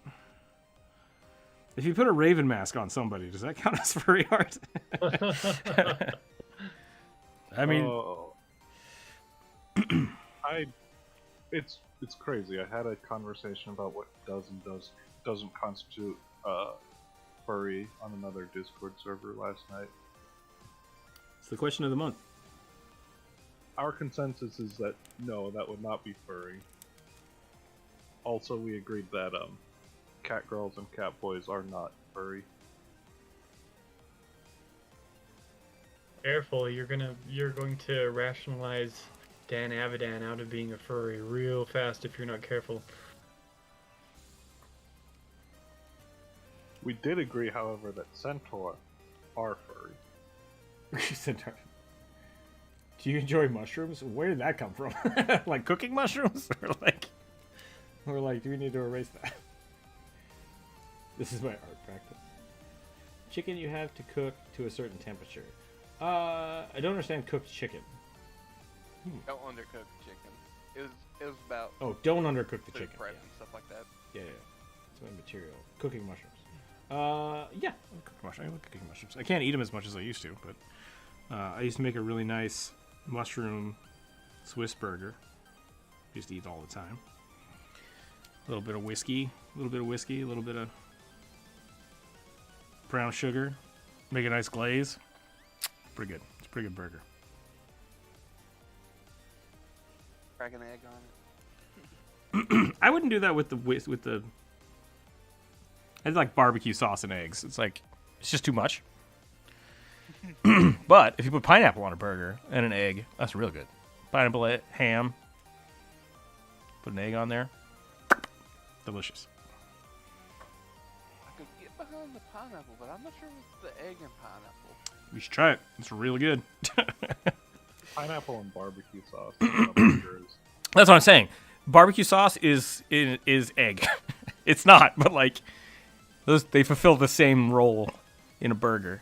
If you put a raven mask on somebody, does that count as furry art? I mean, it's crazy. I had a conversation about what does and doesn't constitute furry on another Discord server last night. it's the question of the month. Our consensus is that no, that would not be furry. Also, we agreed that cat girls and cat boys are not furry. Careful, you're going to rationalize Dan Avidan out of being a furry real fast if you're not careful. We did agree, however, that centaur are furry. Centaur. Do you enjoy mushrooms? Where did that come from? Like cooking mushrooms, or like, do we need to erase that? This is my art practice. Chicken you have to cook to a certain temperature. I don't understand cooked chicken. Don't undercook chicken. It was about Oh, don't undercook the food chicken. prep Yeah. and stuff like that. Yeah. It's my material. Cooking mushrooms. Yeah, I cook mushrooms. I like cooking mushrooms. I can't eat them as much as I used to, but I used to make a really nice mushroom Swiss burger. Used to eat all the time. A little bit of whiskey, a little bit of brown sugar. Make a nice glaze. Pretty good. It's a pretty good burger. Crack an egg on it. I wouldn't do that with the. It's like barbecue sauce and eggs. It's like it's just too much. But if you put pineapple on a burger and an egg, that's real good. Pineapple, ham. Put an egg on there. Delicious. I could get behind the pineapple, but I'm not sure with the egg and pineapple. You should try it. It's really good. Pineapple and barbecue sauce. On a burger is- That's what I'm saying. Barbecue sauce is egg. It's not, but like they fulfill the same role in a burger.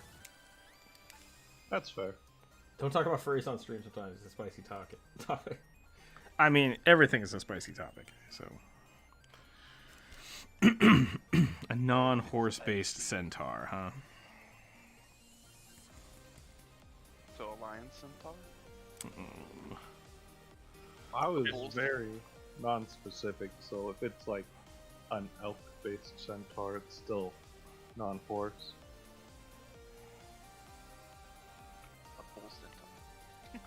That's fair. Don't talk about furries on stream sometimes. It's a spicy topic. I mean, everything is a spicy topic. So, a non-horse-based centaur, huh? So a lion centaur? I was Bulls. very non-specific, so if it's like an elk-based centaur, it's still non-horse. A bull centaur.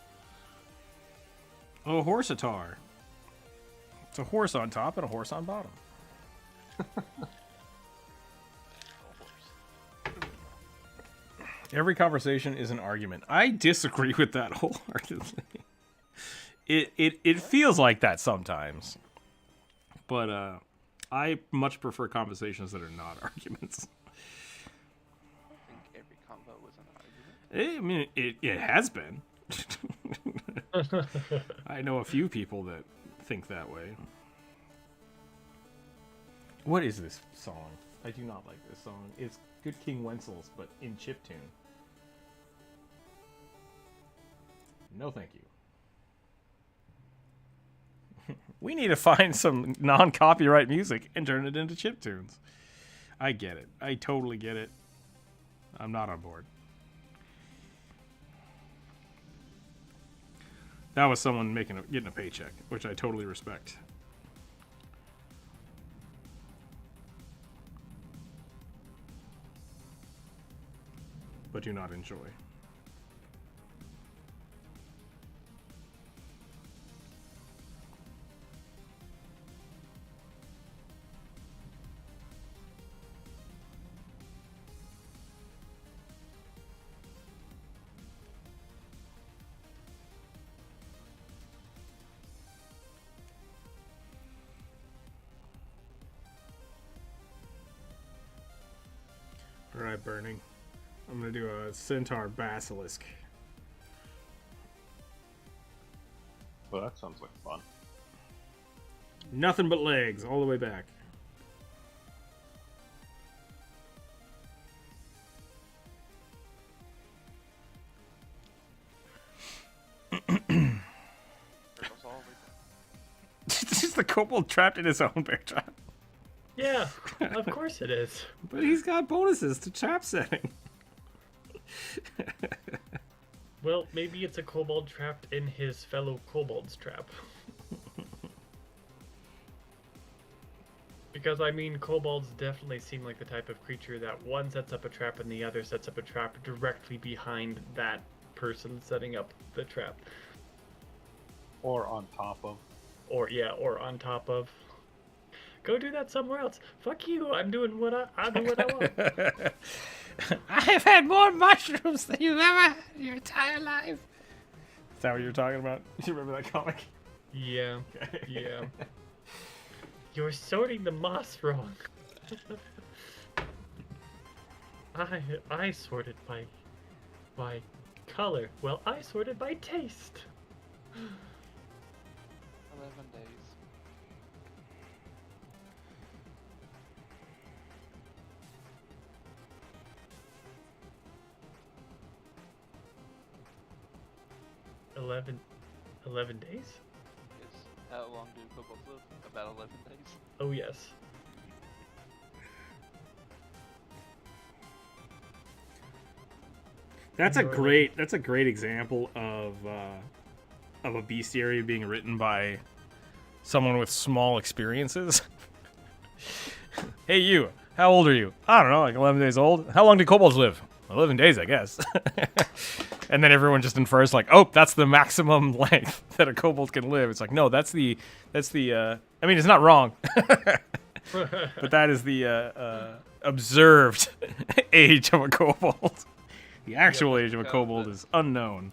Oh, horsatar. It's a horse on top and a horse on bottom. A horse. Every conversation is an argument. I disagree with that wholeheartedly. It feels like that sometimes, but I much prefer conversations that are not arguments. I think every convo was an argument. I mean, it has been. I know a few people that think that way. What is this song? I do not like this song. It's Good King Wenzel's, but in chiptune. No, thank you. We need to find some non-copyright music and turn it into chiptunes. I get it. I totally get it. I'm not on board. That was someone getting a paycheck, which I totally respect. But do not enjoy. Alright, Burning. I'm gonna do a Centaur Basilisk. Well, that sounds like fun. Nothing but legs all the way back. Turtles all over. It's just the kobold trapped in his own bear trap. Yeah, of course it is. But he's got bonuses to trap setting. Well, maybe it's a kobold trapped in his fellow kobold's trap. Because, I mean, kobolds definitely seem like the type of creature that one sets up a trap and the other sets up a trap directly behind that person setting up the trap. Or on top of. Or, yeah, or on top of. Go do that somewhere else. Fuck you, I'm doing what I do what I want. I've had more mushrooms than you've ever had in your entire life. Is that what you're talking about? You remember that comic? Yeah, yeah. You're sorting the moss wrong. I sorted by color. Well, I sorted by taste. 11 days. Eleven days? Yes. How long do kobolds live? About 11 days. Oh yes. That's a Enjoy. great example of a bestiary being written by someone with small experiences. Hey, you. How old are you? I don't know, like 11 days old. How long do kobolds live? 11 days, I guess. And then everyone just infers like, oh, that's the maximum length that a kobold can live. It's like, no, that's the. I mean, it's not wrong, but that is the observed age of a kobold. The actual age of a because kobold the- is unknown.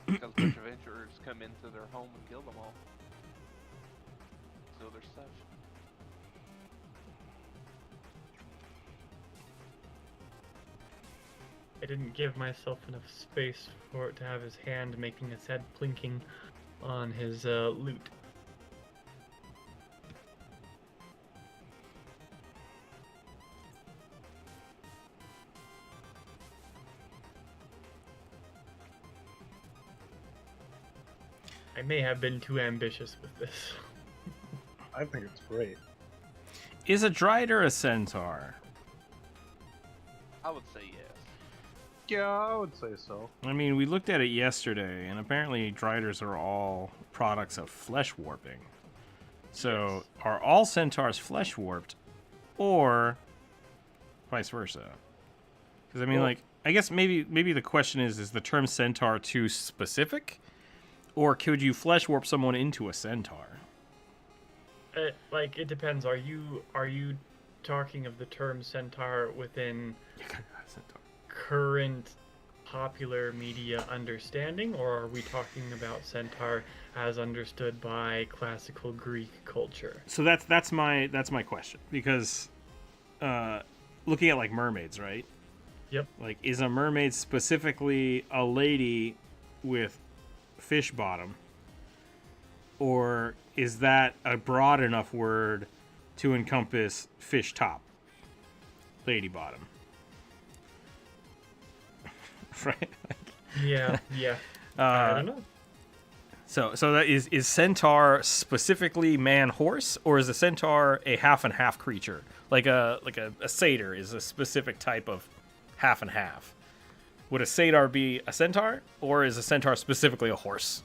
Because a bunch of adventurers come into their home and kill them all. Steal their stuff. I didn't give myself enough space for it to have his hand making his head plinking on his loot. I may have been too ambitious with this. I think it's great. Is a Drider a centaur? I would say yes. Yeah, I would say so. I mean, we looked at it yesterday, and apparently Driders are all products of flesh warping. So, are all centaurs flesh warped, or vice versa? Because I mean, Well- like, I guess maybe the question is the term centaur too specific, or could you flesh warp someone into a centaur? Like, it depends. Are you talking of the term centaur within Centaur. current popular media understanding, or are we talking about centaur as understood by classical Greek culture? So that's my question, because looking at like mermaids, right? Yep. Like, is a mermaid specifically a lady with fish bottom, or is that a broad enough word to encompass fish top, lady bottom? Right. Yeah, I don't know. So that is centaur specifically man horse, or is a centaur a half and half creature? Like a satyr is a specific type of half and half. Would a satyr be a centaur, or is a centaur specifically a horse?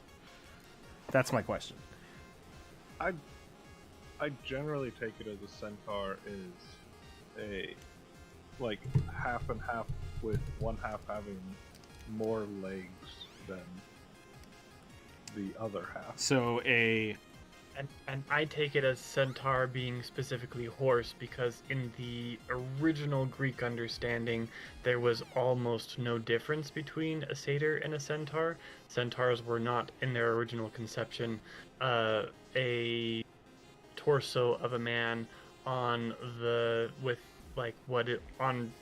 That's my question. I generally take it as a centaur is a like half and half, with one half having more legs than the other half. So And I take it as centaur being specifically horse because in the original Greek understanding, there was almost no difference between a satyr and a centaur. Centaurs were not, in their original conception, a torso of a man on the with like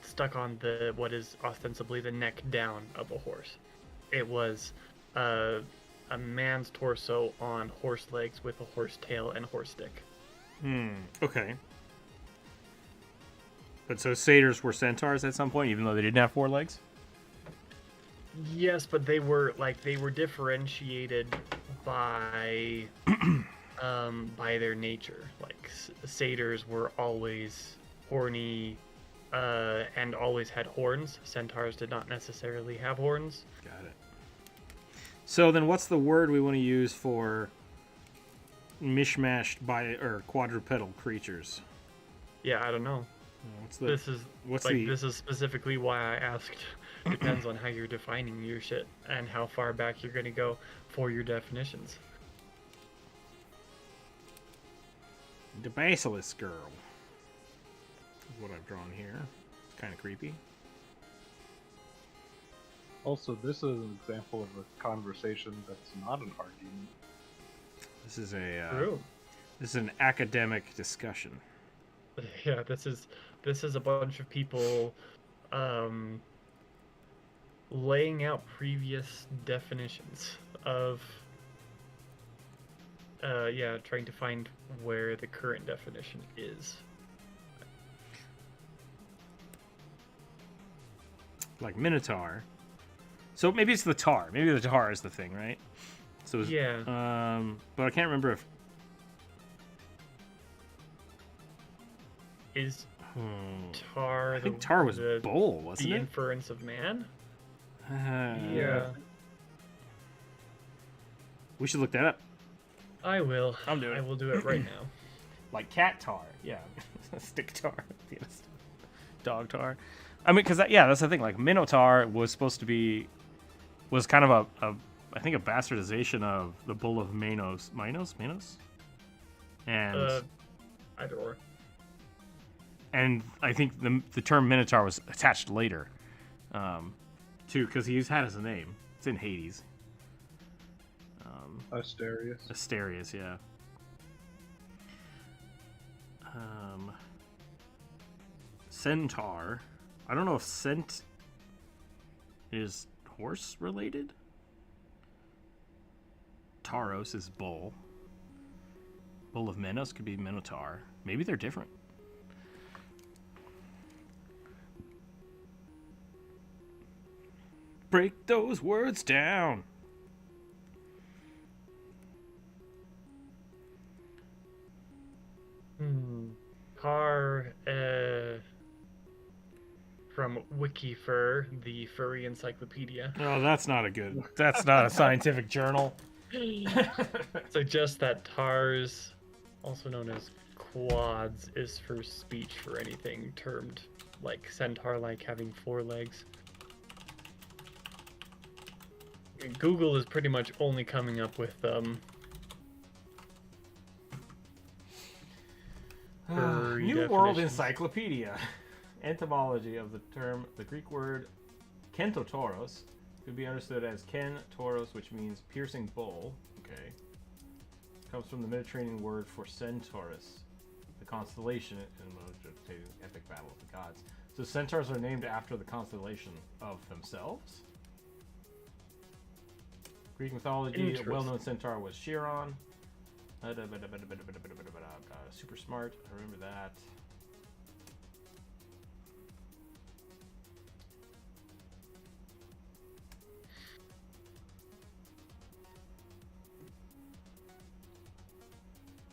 stuck on the what is ostensibly the neck down of a horse. It was a man's torso on horse legs with a horse tail and horse stick. Okay. But so satyrs were centaurs at some point, even though they didn't have four legs? Yes, but they were differentiated by by their nature. Like satyrs were always horny and always had horns. Centaurs did not necessarily have horns. Got it. So then what's the word we want to use for mishmashed or quadrupedal creatures? Yeah, I don't know. This is specifically why I asked. Depends on how you're defining your shit and how far back you're going to go for your definitions. The basilisk girl is what I've drawn here. It's kind of creepy. Also, this is an example of a conversation that's not an argument. This is True. this is an academic discussion. Yeah, this is a bunch of people laying out previous definitions of trying to find where the current definition is. Like minotaur. So maybe it's the tar. Maybe the tar is the thing, right? So it's, Yeah. but I can't remember if Is tar I think tar was bull, wasn't the it? inference of man? Yeah. We should look that up. I will. I'm doing it. I will do it right now. Like cat tar, yeah. Stick tar. Yes. Dog tar. I mean, because that's the thing. Like Minotaur was kind of I think a bastardization of the bull of Minos, and Either or. and I think the term Minotaur was attached later too, because he's had his name. It's in Hades. Asterius. Asterius, yeah. Centaur. I don't know if cent is horse related. Tauros is bull. Bull of Minos could be Minotaur. Maybe they're different. Break those words down. Tar, from Wikifur, the furry encyclopedia, Oh, that's not a good. That's not a scientific journal. suggests that tars, also known as quads, is for speech for anything termed like centaur, like having 4 legs. Google is pretty much only coming up with furry New World definitions. Encyclopedia. Etymology of the term, the Greek word kentotauros could be understood as ken tauros, which means piercing bull. Okay. Comes from the Mediterranean word for Centaurus, the constellation in the epic battle of the gods. So centaurs are named after the constellation of themselves. Greek mythology, a well-known centaur was Chiron. Super smart. I remember that.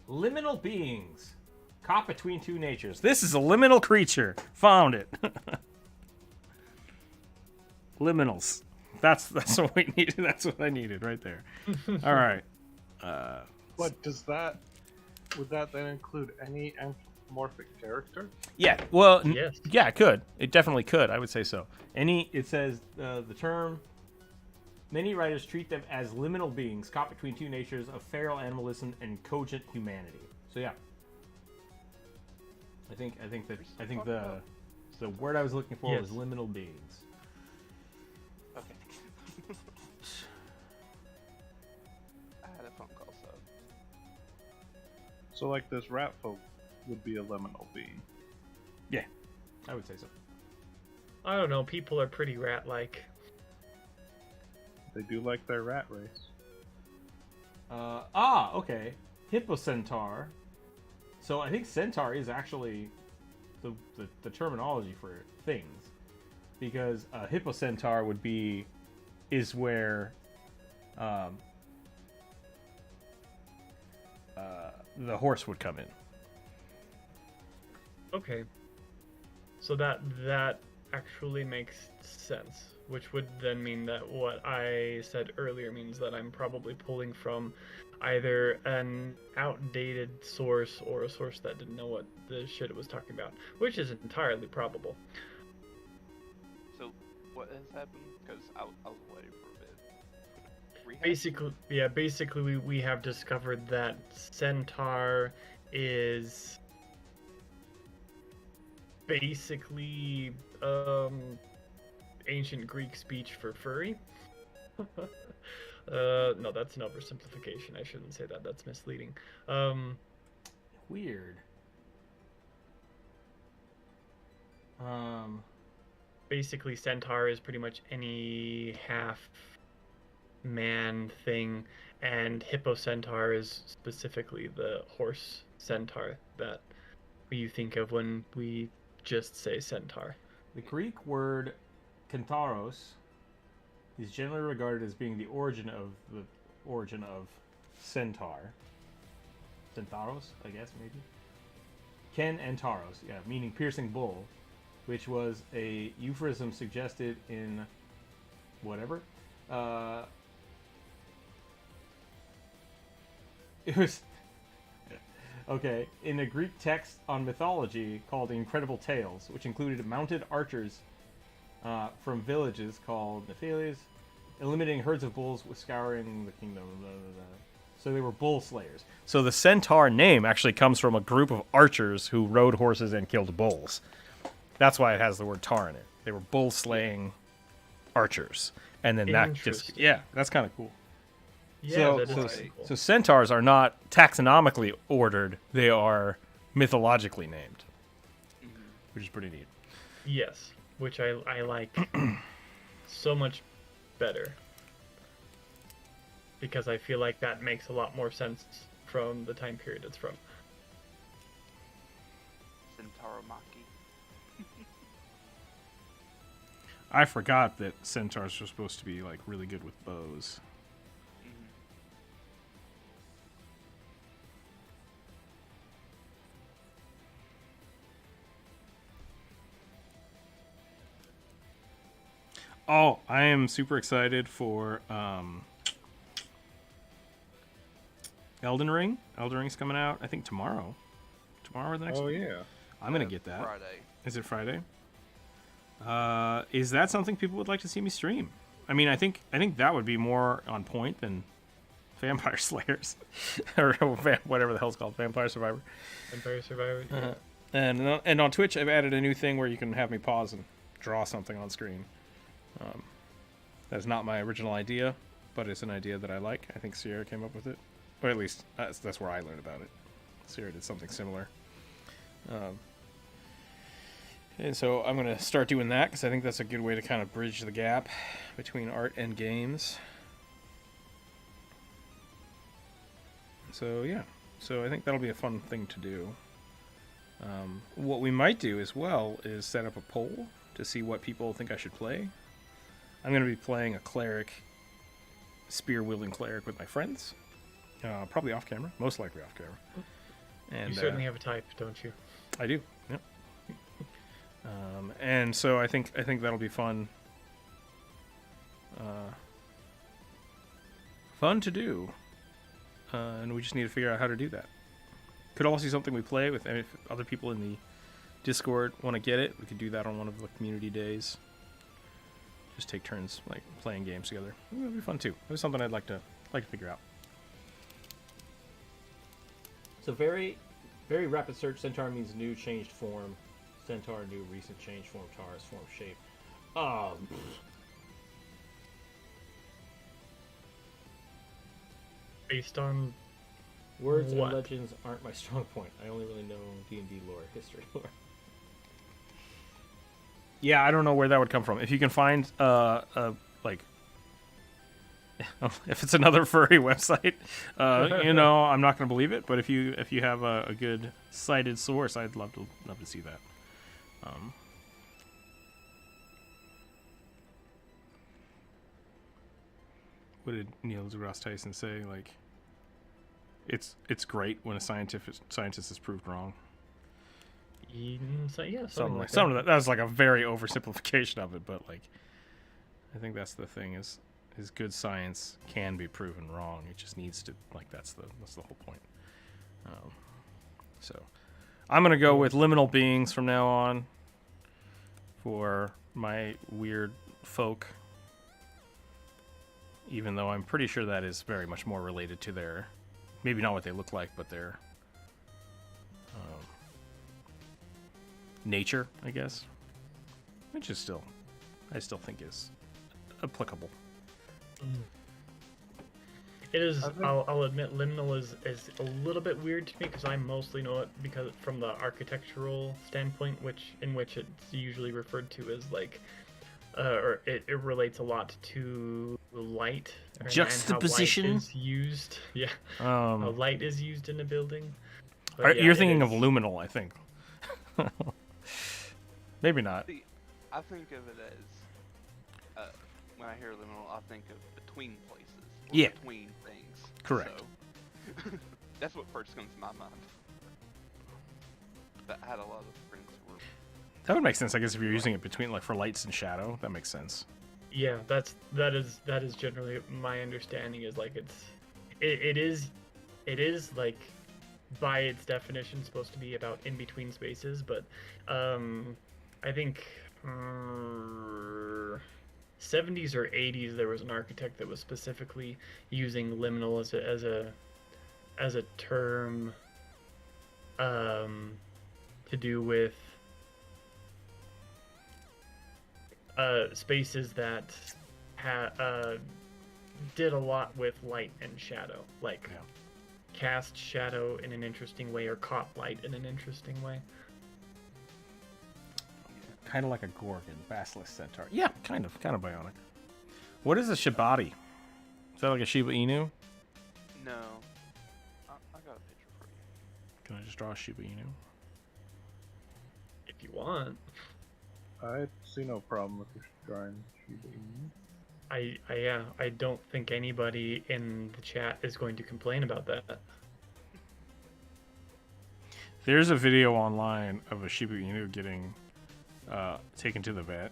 Liminal beings. Caught between two natures. This is a liminal creature. Found it. Liminals. That's what we needed. That's what I needed right there. All right. But would that then include any anthropomorphic character? Yeah. Well, Yes. yeah, it could. It definitely could. I would say so. It says the term. Many writers treat them as liminal beings caught between two natures of feral animalism and cogent humanity. So yeah. I think the word I was looking for was liminal beings. Okay. I had a phone call, so. So like this rat folk would be a liminal being. Yeah, I would say so. I don't know, people are pretty rat-like. They do like their rat race. Okay. Hippocentar. So I think centaur is actually the terminology for things, because Hippocentar is where the horse would come in. Okay. So that actually makes sense, which would then mean that what I said earlier means that I'm probably pulling from either an outdated source or a source that didn't know what the shit it was talking about, which is entirely probable. So, what has happened? Because I was away for a bit. Rehab? Basically we have discovered that centaur is basically ancient Greek speech for furry. No, that's an oversimplification. I shouldn't say that. That's misleading. Weird. Basically, centaur is pretty much any half-man thing, and hippocentar is specifically the horse centaur that you think of when we just say centaur. The Greek word kentauros is generally regarded as being the origin of centaur. Centauros, I guess, maybe. Ken and tauros, yeah, meaning piercing bull, which was a euphemism suggested in whatever. It was okay in a Greek text on mythology called The Incredible Tales, which included mounted archers from villages called Nephilies, eliminating herds of bulls with scouring the kingdom. Blah, blah, blah. So they were bull slayers. So the centaur name actually comes from a group of archers who rode horses and killed bulls. That's why it has the word tar in it. They were bull slaying archers, and then that just Interesting. that's kind of cool. Yeah, So- that is so- kinda cool. So centaurs are not taxonomically ordered; they are mythologically named, Mhm. which is pretty neat. Yes, which I like so much better. Because I feel like that makes a lot more sense from the time period it's from. Centauramaki. I forgot that centaurs are supposed to be like really good with bows. Mhm. Oh, I am super excited for Elden Ring. Elden Ring's coming out, I think tomorrow. Tomorrow or the next Oh week? yeah. I'm gonna get that. Friday. Is it Friday? Is that something people would like to see me stream? I mean, I think that would be more on point than Vampire Slayers or whatever the hell's called, Vampire Survivor. Vampire Survivor. Uh-huh. And on Twitch, I've added a new thing where you can have me pause and draw something on screen. That's not my original idea, but it's an idea that I like. I think Sierra came up with it, or at least that's where I learned about it. Sierra did something similar. And so I'm going to start doing that because I think that's a good way to kind of bridge the gap between art and games. So yeah, so I think that'll be a fun thing to do. What we might do as well is set up a poll to see what people think I should play. I'm going to be playing a cleric, spear-wielding cleric with my friends. Probably off camera, most likely off camera. And You certainly have a type, don't you? I do. Yep. And so I think that'll be fun. Fun to do. And we just need to figure out how to do that. Could also be something we play with. And if other people in the Discord want to get it, we could do that on one of the community days. Just take turns like playing games together. It'll be fun too. It was something I'd like to figure out. So very rapid search. Centaur means new, changed form. Centaur, new, recent, changed form. Taurus, form, shape. Based on Words What? and legends aren't my strong point. I only really know D&D lore, history lore. Yeah, I don't know where that would come from. If you can find like if it's another furry website, I'm not going to believe it. But if you have a good cited source, I'd love to see that. What did Neil deGrasse Tyson say? Like, it's great when a scientist is proved wrong. so yeah, Something like that. that was like a very oversimplification of it, but like I think that's the thing is good science can be proven wrong. It just needs to that's the whole point. So I'm gonna go with liminal beings from now on for my weird folk, even though I'm pretty sure that is very much more related to their, maybe not what they look like, but their nature, I guess, which is I still think is applicable. It is. I think- I'll admit, liminal is a little bit weird to me because I mostly know it because from the architectural standpoint, in which it's usually referred to as like, or it relates a lot to light. And Juxtaposition? how light is used. Yeah, how light is used in a building. But yeah, You're it thinking of is- luminal, I think. Maybe not. See, I think of it as when I hear liminal, I think of between places. Or Yeah. Between things. Correct. So, that's what first comes to my mind. But I had a lot of friends who were. That would make sense, I guess, if you're using it between for lights and shadow. That makes sense. Yeah, that is generally my understanding. Is like it is like by its definition supposed to be about in between spaces, but I think 70s or 80s there was an architect that was specifically using liminal as a term to do with spaces that did a lot with light and shadow, like Yeah. cast shadow in an interesting way or caught light in an interesting way. Kind of like a Gorgon, Basilisk Centaur. Yeah, kind of bionic. What is a Shibari? Is that like a Shiba Inu? No. I got a picture for you. Can I just draw a Shiba Inu? If you want. I see no problem with you drawing Shiba Inu. I don't think anybody in the chat is going to complain about that. There's a video online of a Shiba Inu getting taken to the vet.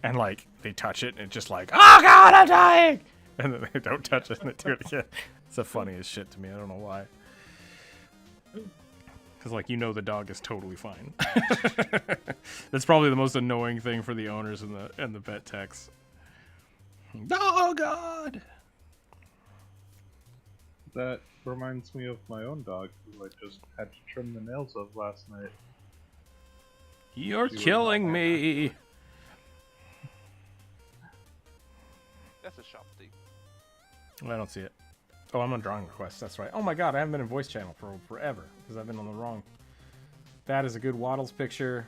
And, like, they touch it, and it's just like, oh, God, I'm dying! And then they don't touch it, and they do it again. It's the funniest shit to me. I don't know why. Because, like, you know the dog is totally fine. That's probably the most annoying thing for the owners and the vet techs. Oh, God! That reminds me of my own dog, who I just had to trim the nails of last night. You're She was killing not me! That's a shop thief. I don't see it. Oh, I'm on drawing requests. That's right. Oh my God, I haven't been in voice channel for forever because I've been on the wrong. That is a good Waddles picture.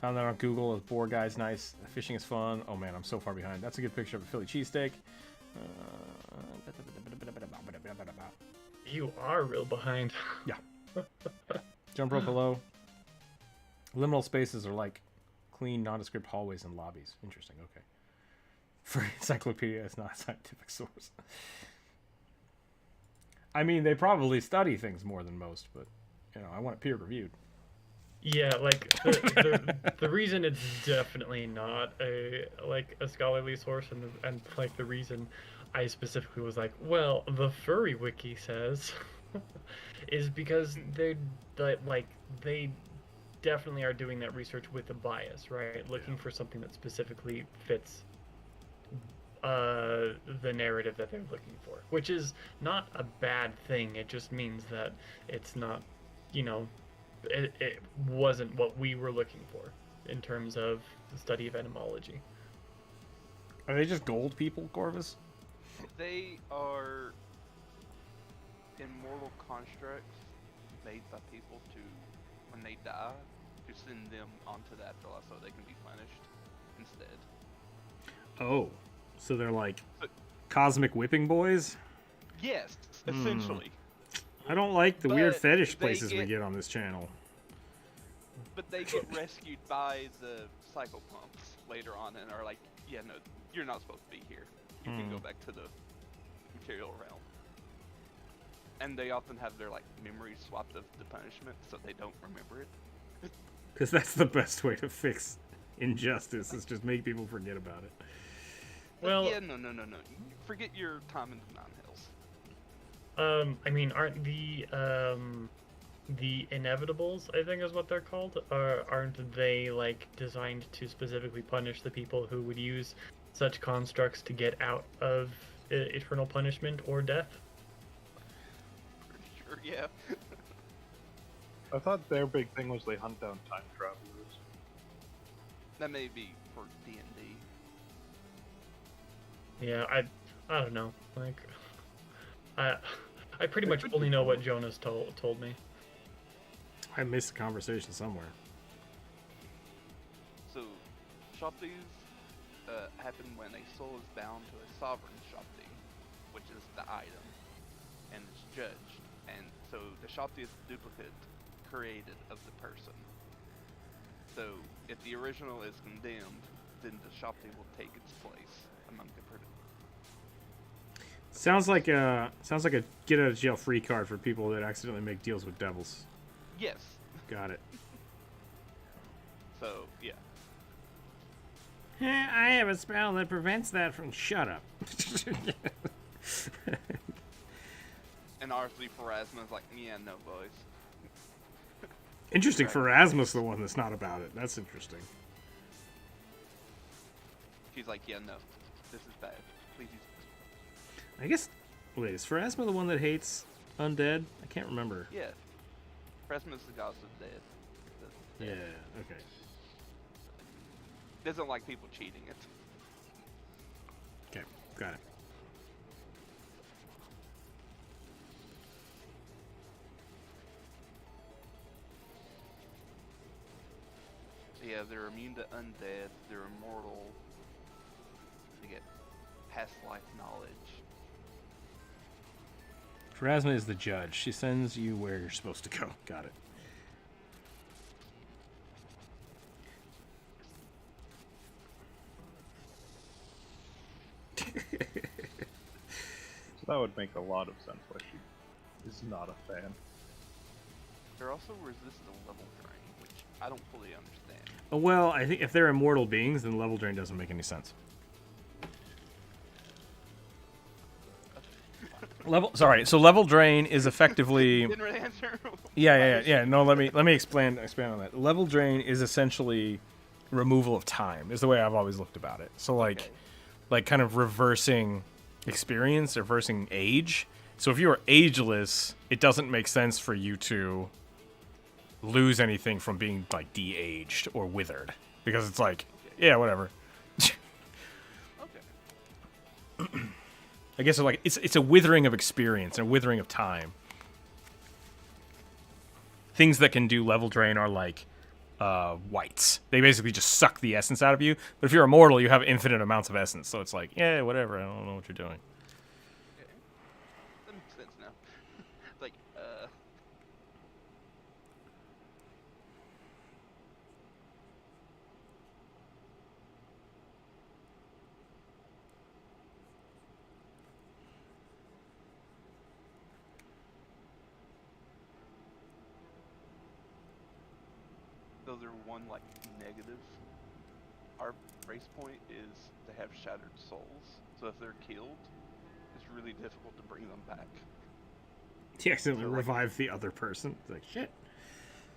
Found that on Google. The boar guy's nice. Fishing is fun. Oh man, I'm so far behind. That's a good picture of a Philly cheesesteak. You are real behind. Yeah. Jump rope below. Liminal spaces are like clean, nondescript hallways and lobbies. Interesting. Okay. For encyclopedia, it's not a scientific source. I mean, they probably study things more than most, but you know, I want it peer reviewed. Yeah, like the reason it's definitely not a scholarly source, and like the reason I specifically was like, well, the furry wiki says, is because they definitely are doing that research with a bias, right? Looking for something that specifically fits the narrative that they're looking for, which is not a bad thing. It just means that it's not, you know, it wasn't what we were looking for in terms of the study of etymology. Are they just gold people, Corvus? They are immortal constructs made by people to, when they die, to send them onto the afterlife so they can be punished instead. Oh, so they're like cosmic whipping boys? Yes, essentially. I don't like the weird But fetish they places we get- get on this channel. But they get rescued by the psychopumps later on and are like, yeah, no, you're not supposed to be here. You can go back to the material realm. And they often have their like memories swapped of the punishment so they don't remember it. Because that's the best way to fix injustice, is just make people forget about it. Well, yeah, no. Forget your time in the Nine Hills. I mean, aren't the inevitables, I think is what they're called, aren't they like designed to specifically punish the people who would use such constructs to get out of eternal punishment or death? Sure, yeah. I thought their big thing was they hunt down time travelers. That may be for D&D. Yeah, I don't know. Like, I pretty much only know what Jonas told me. I missed the conversation somewhere. So, shop thieves happen when a soul is bound to a sovereign shop thief, which is the item, and it's judged. And so the shop thief is the duplicate created of the person. So if the original is condemned, then the shop thief will take its place among the Sounds like a get out of jail free card for people that accidentally make deals with devils. Yes. Got it. So yeah. I have a spell that prevents that from. Shut up. And R3 Pharasma is like, yeah, no, boys. Interesting. Pharasma's the one that's not about it. That's interesting. She's like, yeah, no, this is bad. Please use I guess. Wait, is Pharasma the one that hates undead? I can't remember. Yeah. Pharasma is the goddess of death. Yeah. Okay. Doesn't like people cheating it. Okay, got it. Yeah, they're immune to undead. They're immortal. They get past life knowledge. Pharasma is the judge. She sends you where you're supposed to go. Got it. So that would make a lot of sense why she is not a fan. They're also resistant to level drain, which I don't fully understand. Well, I think if they're immortal beings, then level drain doesn't make any sense. So level drain is effectively. Didn't really answer. Yeah. No, let me expand on that. Level drain is essentially removal of time. Is the way I've always looked about it. So like kind of reversing experience, reversing age. So if you are ageless, it doesn't make sense for you to lose anything from being like de-aged or withered, because it's like, yeah, whatever. Okay. I guess it's a withering of experience and a withering of time. Things that can do level drain are like whites. They basically just suck the essence out of you. But if you're immortal, you have infinite amounts of essence. So it's like, yeah, whatever. I don't know what you're doing. Okay. That makes sense now. Like, those are one like negative. Our race point is to have shattered souls. So if they're killed, it's really difficult to bring them back. You accidentally So, like- revive the other person. It's like, shit.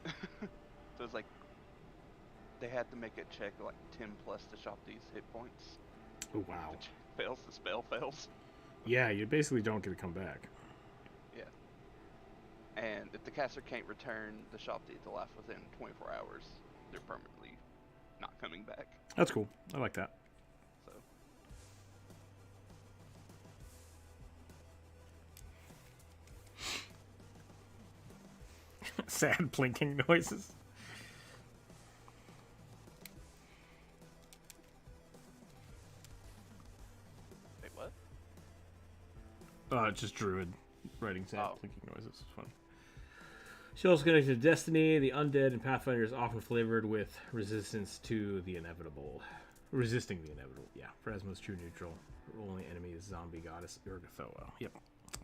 So it's like they had to make a check like 10 plus to shop these hit points. Oh, wow. The check fails, the spell fails. Yeah, you basically don't get to come back. Yeah. And if the caster can't return the shop deed to life within 24 hours, they're permanently not coming back. That's cool. I like that. So Sad blinking noises. wait, what? Just druid writing sad Oh. blinking noises. It's fun. Shows connected to Destiny, the undead, and Pathfinder is often flavored with resistance to the inevitable. Resisting the inevitable, yeah. Pharasma's true neutral. Her only enemy is zombie goddess Urgathoa. Yep.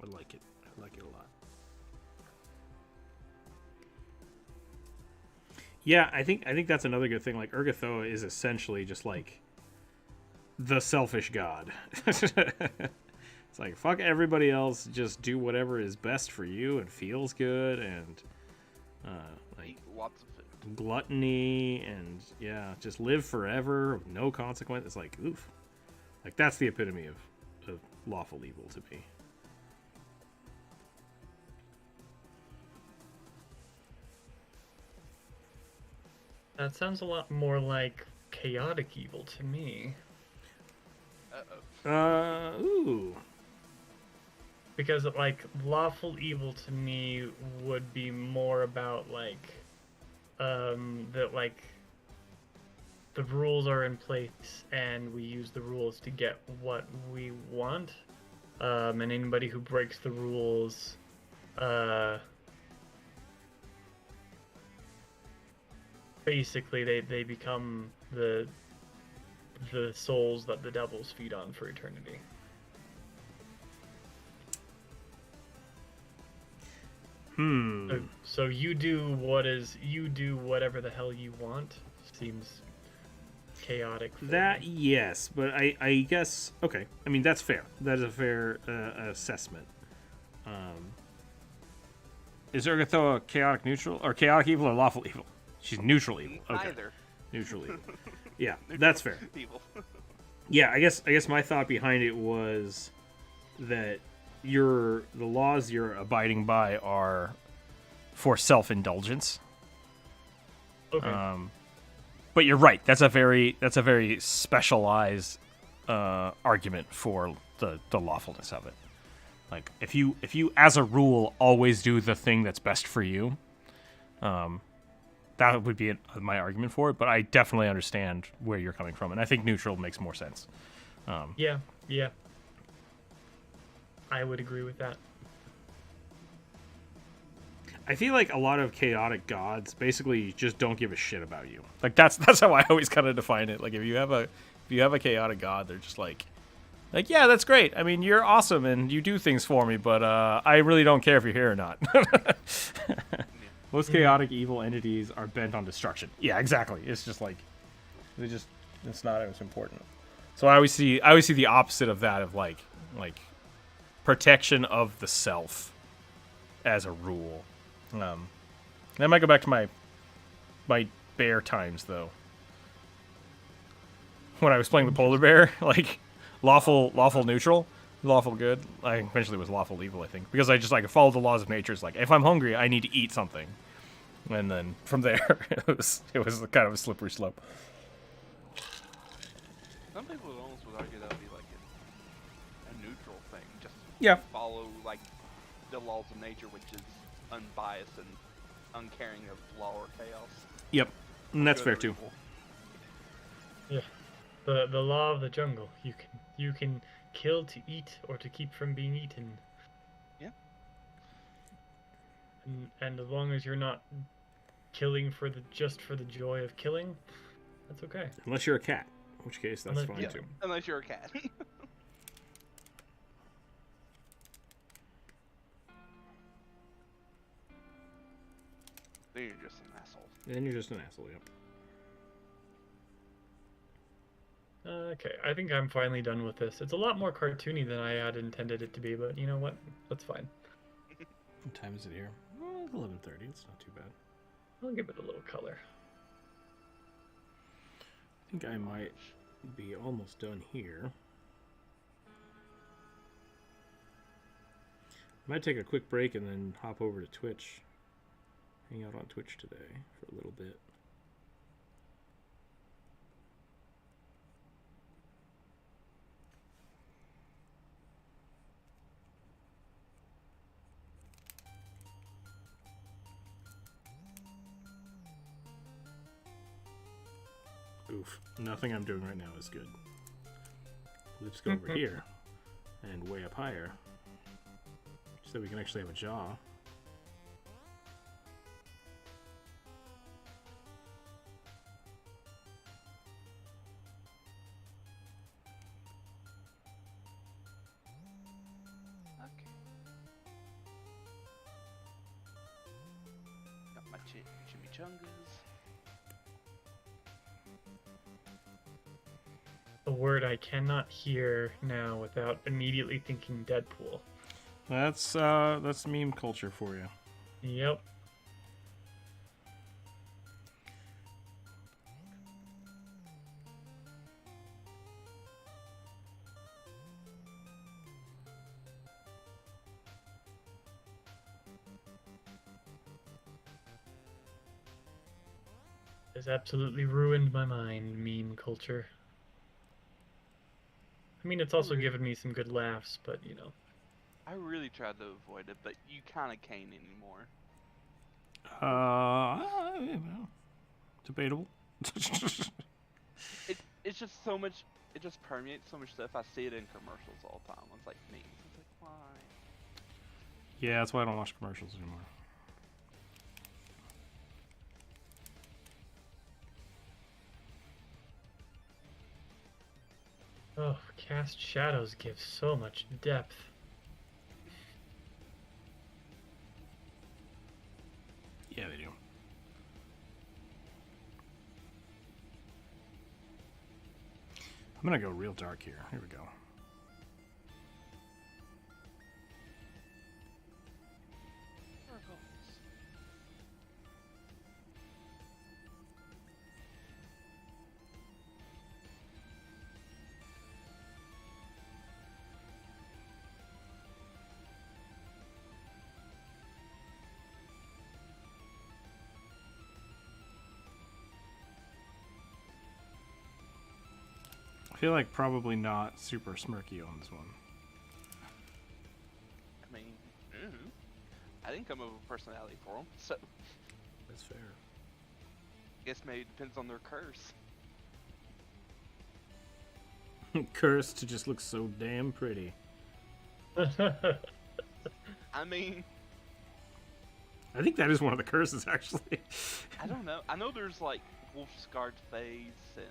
I like it. I like it a lot. Yeah, I think that's another good thing. Like, Urgathoa is essentially just like the selfish god. It's like, fuck everybody else, just do whatever is best for you and feels good, and like Eat lots of food. gluttony, and yeah, just live forever with no consequence. It's like, oof. Like, that's the epitome of lawful evil to me. That sounds a lot more like chaotic evil to me. Uh-oh. Ooh. Because, like, lawful evil to me would be more about, like, that, like, the rules are in place and we use the rules to get what we want. And anybody who breaks the rules, basically they become the souls that the devils feed on for eternity. So you do whatever the hell you want. Seems chaotic. for That, me. yes, but I guess, okay. I mean, that's fair. That is a fair assessment. Is Urgathoa chaotic neutral, or chaotic evil, or lawful evil? She's neutral evil. Okay. Neither. Neutral evil. Yeah, that's fair. Evil. Yeah, I guess my thought behind it was that the laws you're abiding by are for self-indulgence. Okay. But you're right. That's a very specialized argument for the lawfulness of it. Like if you as a rule always do the thing that's best for you, that would be my argument for it. But I definitely understand where you're coming from, and I think neutral makes more sense. Yeah. I would agree with that. I feel like a lot of chaotic gods basically just don't give a shit about you. Like that's how I always kind of define it. Like if you have a chaotic god, they're just like yeah, that's great. I mean, you're awesome and you do things for me, but I really don't care if you're here or not. Most chaotic evil entities are bent on destruction. Yeah, exactly. It's just like it's not as important. So I always see the opposite of that of like protection of the self as a rule. I might go back to my bear times though. When I was playing the polar bear, like lawful neutral, lawful good. I eventually was lawful evil, I think, because I just like followed the laws of nature. It's like if I'm hungry, I need to eat something, and then from there it was kind of a slippery slope. Some people almost would argue that would be like a neutral thing, just Yeah. follow like the laws of nature, which is unbiased and uncaring of law or chaos. Yep, and that's Good fair or too. evil. Yeah. The law of the jungle. You can kill to eat or to keep from being eaten. Yeah. And as long as you're not killing just for the joy of killing, that's okay. Unless you're a cat, in which case that's fine Yeah, too. unless you're a cat. Then you're just an asshole. Then you're just an asshole, yep. Okay, I think I'm finally done with this. It's a lot more cartoony than I had intended it to be, but you know what? That's fine. What time is it here? 11:30. It's not too bad. I'll give it a little color. I think I might be almost done here. I might take a quick break and then hop over to Twitch. Hang out on Twitch today for a little bit. Oof, nothing I'm doing right now is good. Let's go over here and way up higher so we can actually have a jaw. Okay. Got my chimichangas. A word I cannot hear now without immediately thinking Deadpool. That's meme culture for you. Yep. Has absolutely ruined my mind, meme culture. I mean, it's also given me some good laughs, but you know. I really tried to avoid it, but you kind of can't anymore. Debatable. It's just so much. It just permeates so much stuff. I see it in commercials all the time. It's like memes. It's like why? Yeah, that's why I don't watch commercials anymore. Oh, cast shadows give so much depth. Yeah, they do. I'm gonna go real dark here. Here we go. feel like probably not super smirky on this one. I mean, I didn't come up with a personality for them, so That's fair. guess maybe it depends on their curse. Cursed to just look so damn pretty. I mean, I think that is one of the curses, actually. I don't know. I know there's like wolf-scarred face and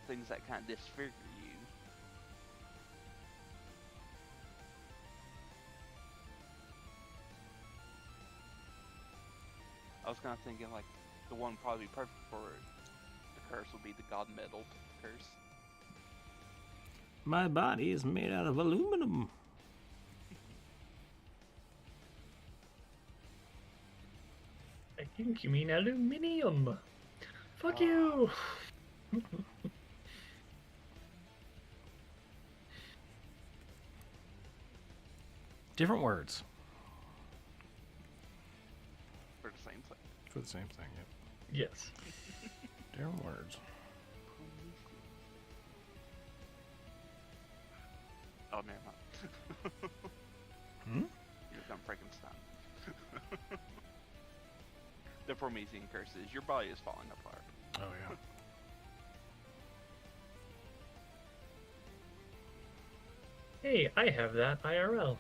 things that kind of disfigure you. I was kind of thinking like the one probably perfect for the curse would be the god metal curse. My body is made out of aluminum. I think you mean aluminium. Fuck you. Different words For the same thing. for the same thing. Yep. Yes. Different words. Oh, never mind. Hmm? You become Frankenstein. The Promethean curse is your body is falling apart. Oh yeah. Hey, I have that IRL.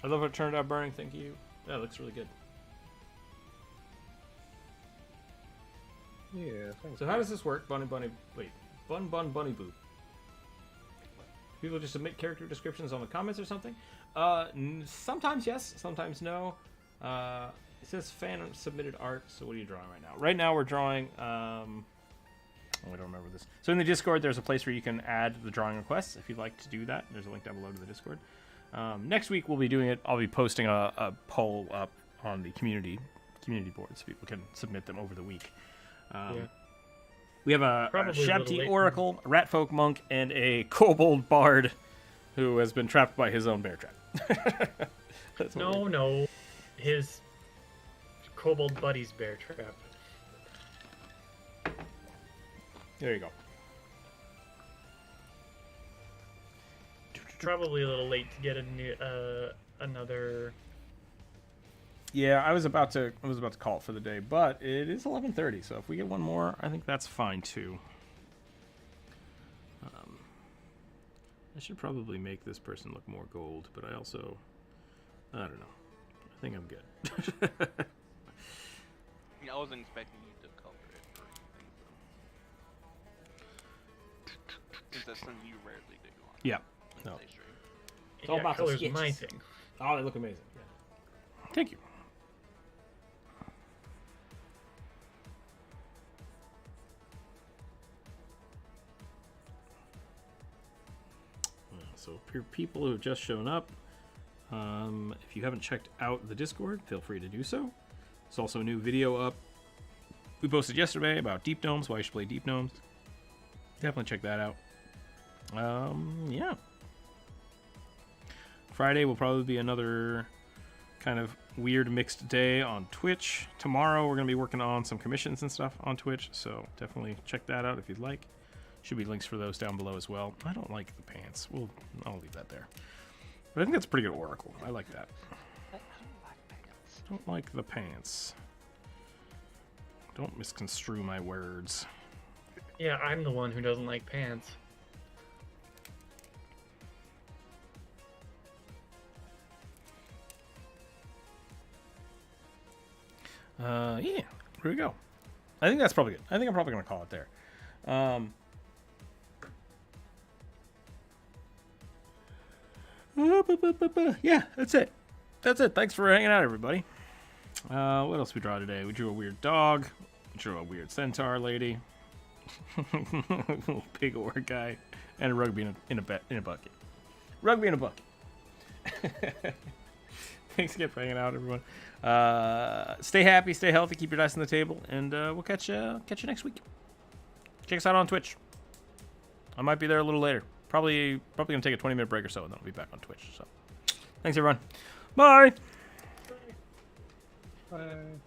I love how it turned out burning. Thank you. That looks really good. Yeah, thanks. So how does this work? Bunny. Wait. Bunny Boo. People just submit character descriptions on the comments or something? Sometimes yes, sometimes no. It says fan submitted art, so what are you drawing right now? Right now we're drawing, I don't remember this. So in the Discord, there's a place where you can add the drawing requests if you'd like to do that. There's a link down below to the Discord. Next week we'll be doing it. I'll be posting a poll up on the community board so people can submit them over the week. Yeah. We have a Probably a little Shabti late. Oracle, a Ratfolk Monk, and a Kobold Bard who has been trapped by his own bear trap. That's what we're- No. His kobold buddy's bear trap. There you go. Probably a little late to get a new, another. Yeah, I was about to call it for the day, but it is 11:30, so if we get one more, I think that's fine too. I should probably make this person look more gold, but I don't know. I think I'm good. I wasn't expecting you to color it or anything, so. Since that's something you rarely do on Yeah. No. Livestream. It's all about the color's my sketches. thing. Oh, they look amazing. Yeah. Thank you. So for people who have just shown up, if you haven't checked out the Discord, feel free to do so. There's also a new video up we posted yesterday about deep gnomes, why you should play deep gnomes. Definitely check that out. Yeah. Friday will probably be another kind of weird mixed day on Twitch. Tomorrow we're going to be working on some commissions and stuff on Twitch, so definitely check that out if you'd like. Should be links for those down below as well. I don't like the pants. I'll leave that there. But I think that's a pretty good oracle. I like that. I don't like pants. Don't like the pants. Don't misconstrue my words. Yeah, I'm the one who doesn't like pants. Yeah, here we go. I think that's probably good. I think I'm probably going to call it there. Yeah, that's it. That's it. Thanks for hanging out, everybody. What else we draw today? We drew a weird dog. We drew a weird centaur lady. Little pig or guy. And a rugby in a bucket. Rugby in a bucket. Thanks again for hanging out, everyone. Stay happy, stay healthy, keep your dice on the table, and we'll catch you next week. Check us out on Twitch. I might be there a little later. Probably gonna take a 20-minute break or so, and then I'll be back on Twitch. So, thanks everyone. Bye. Bye.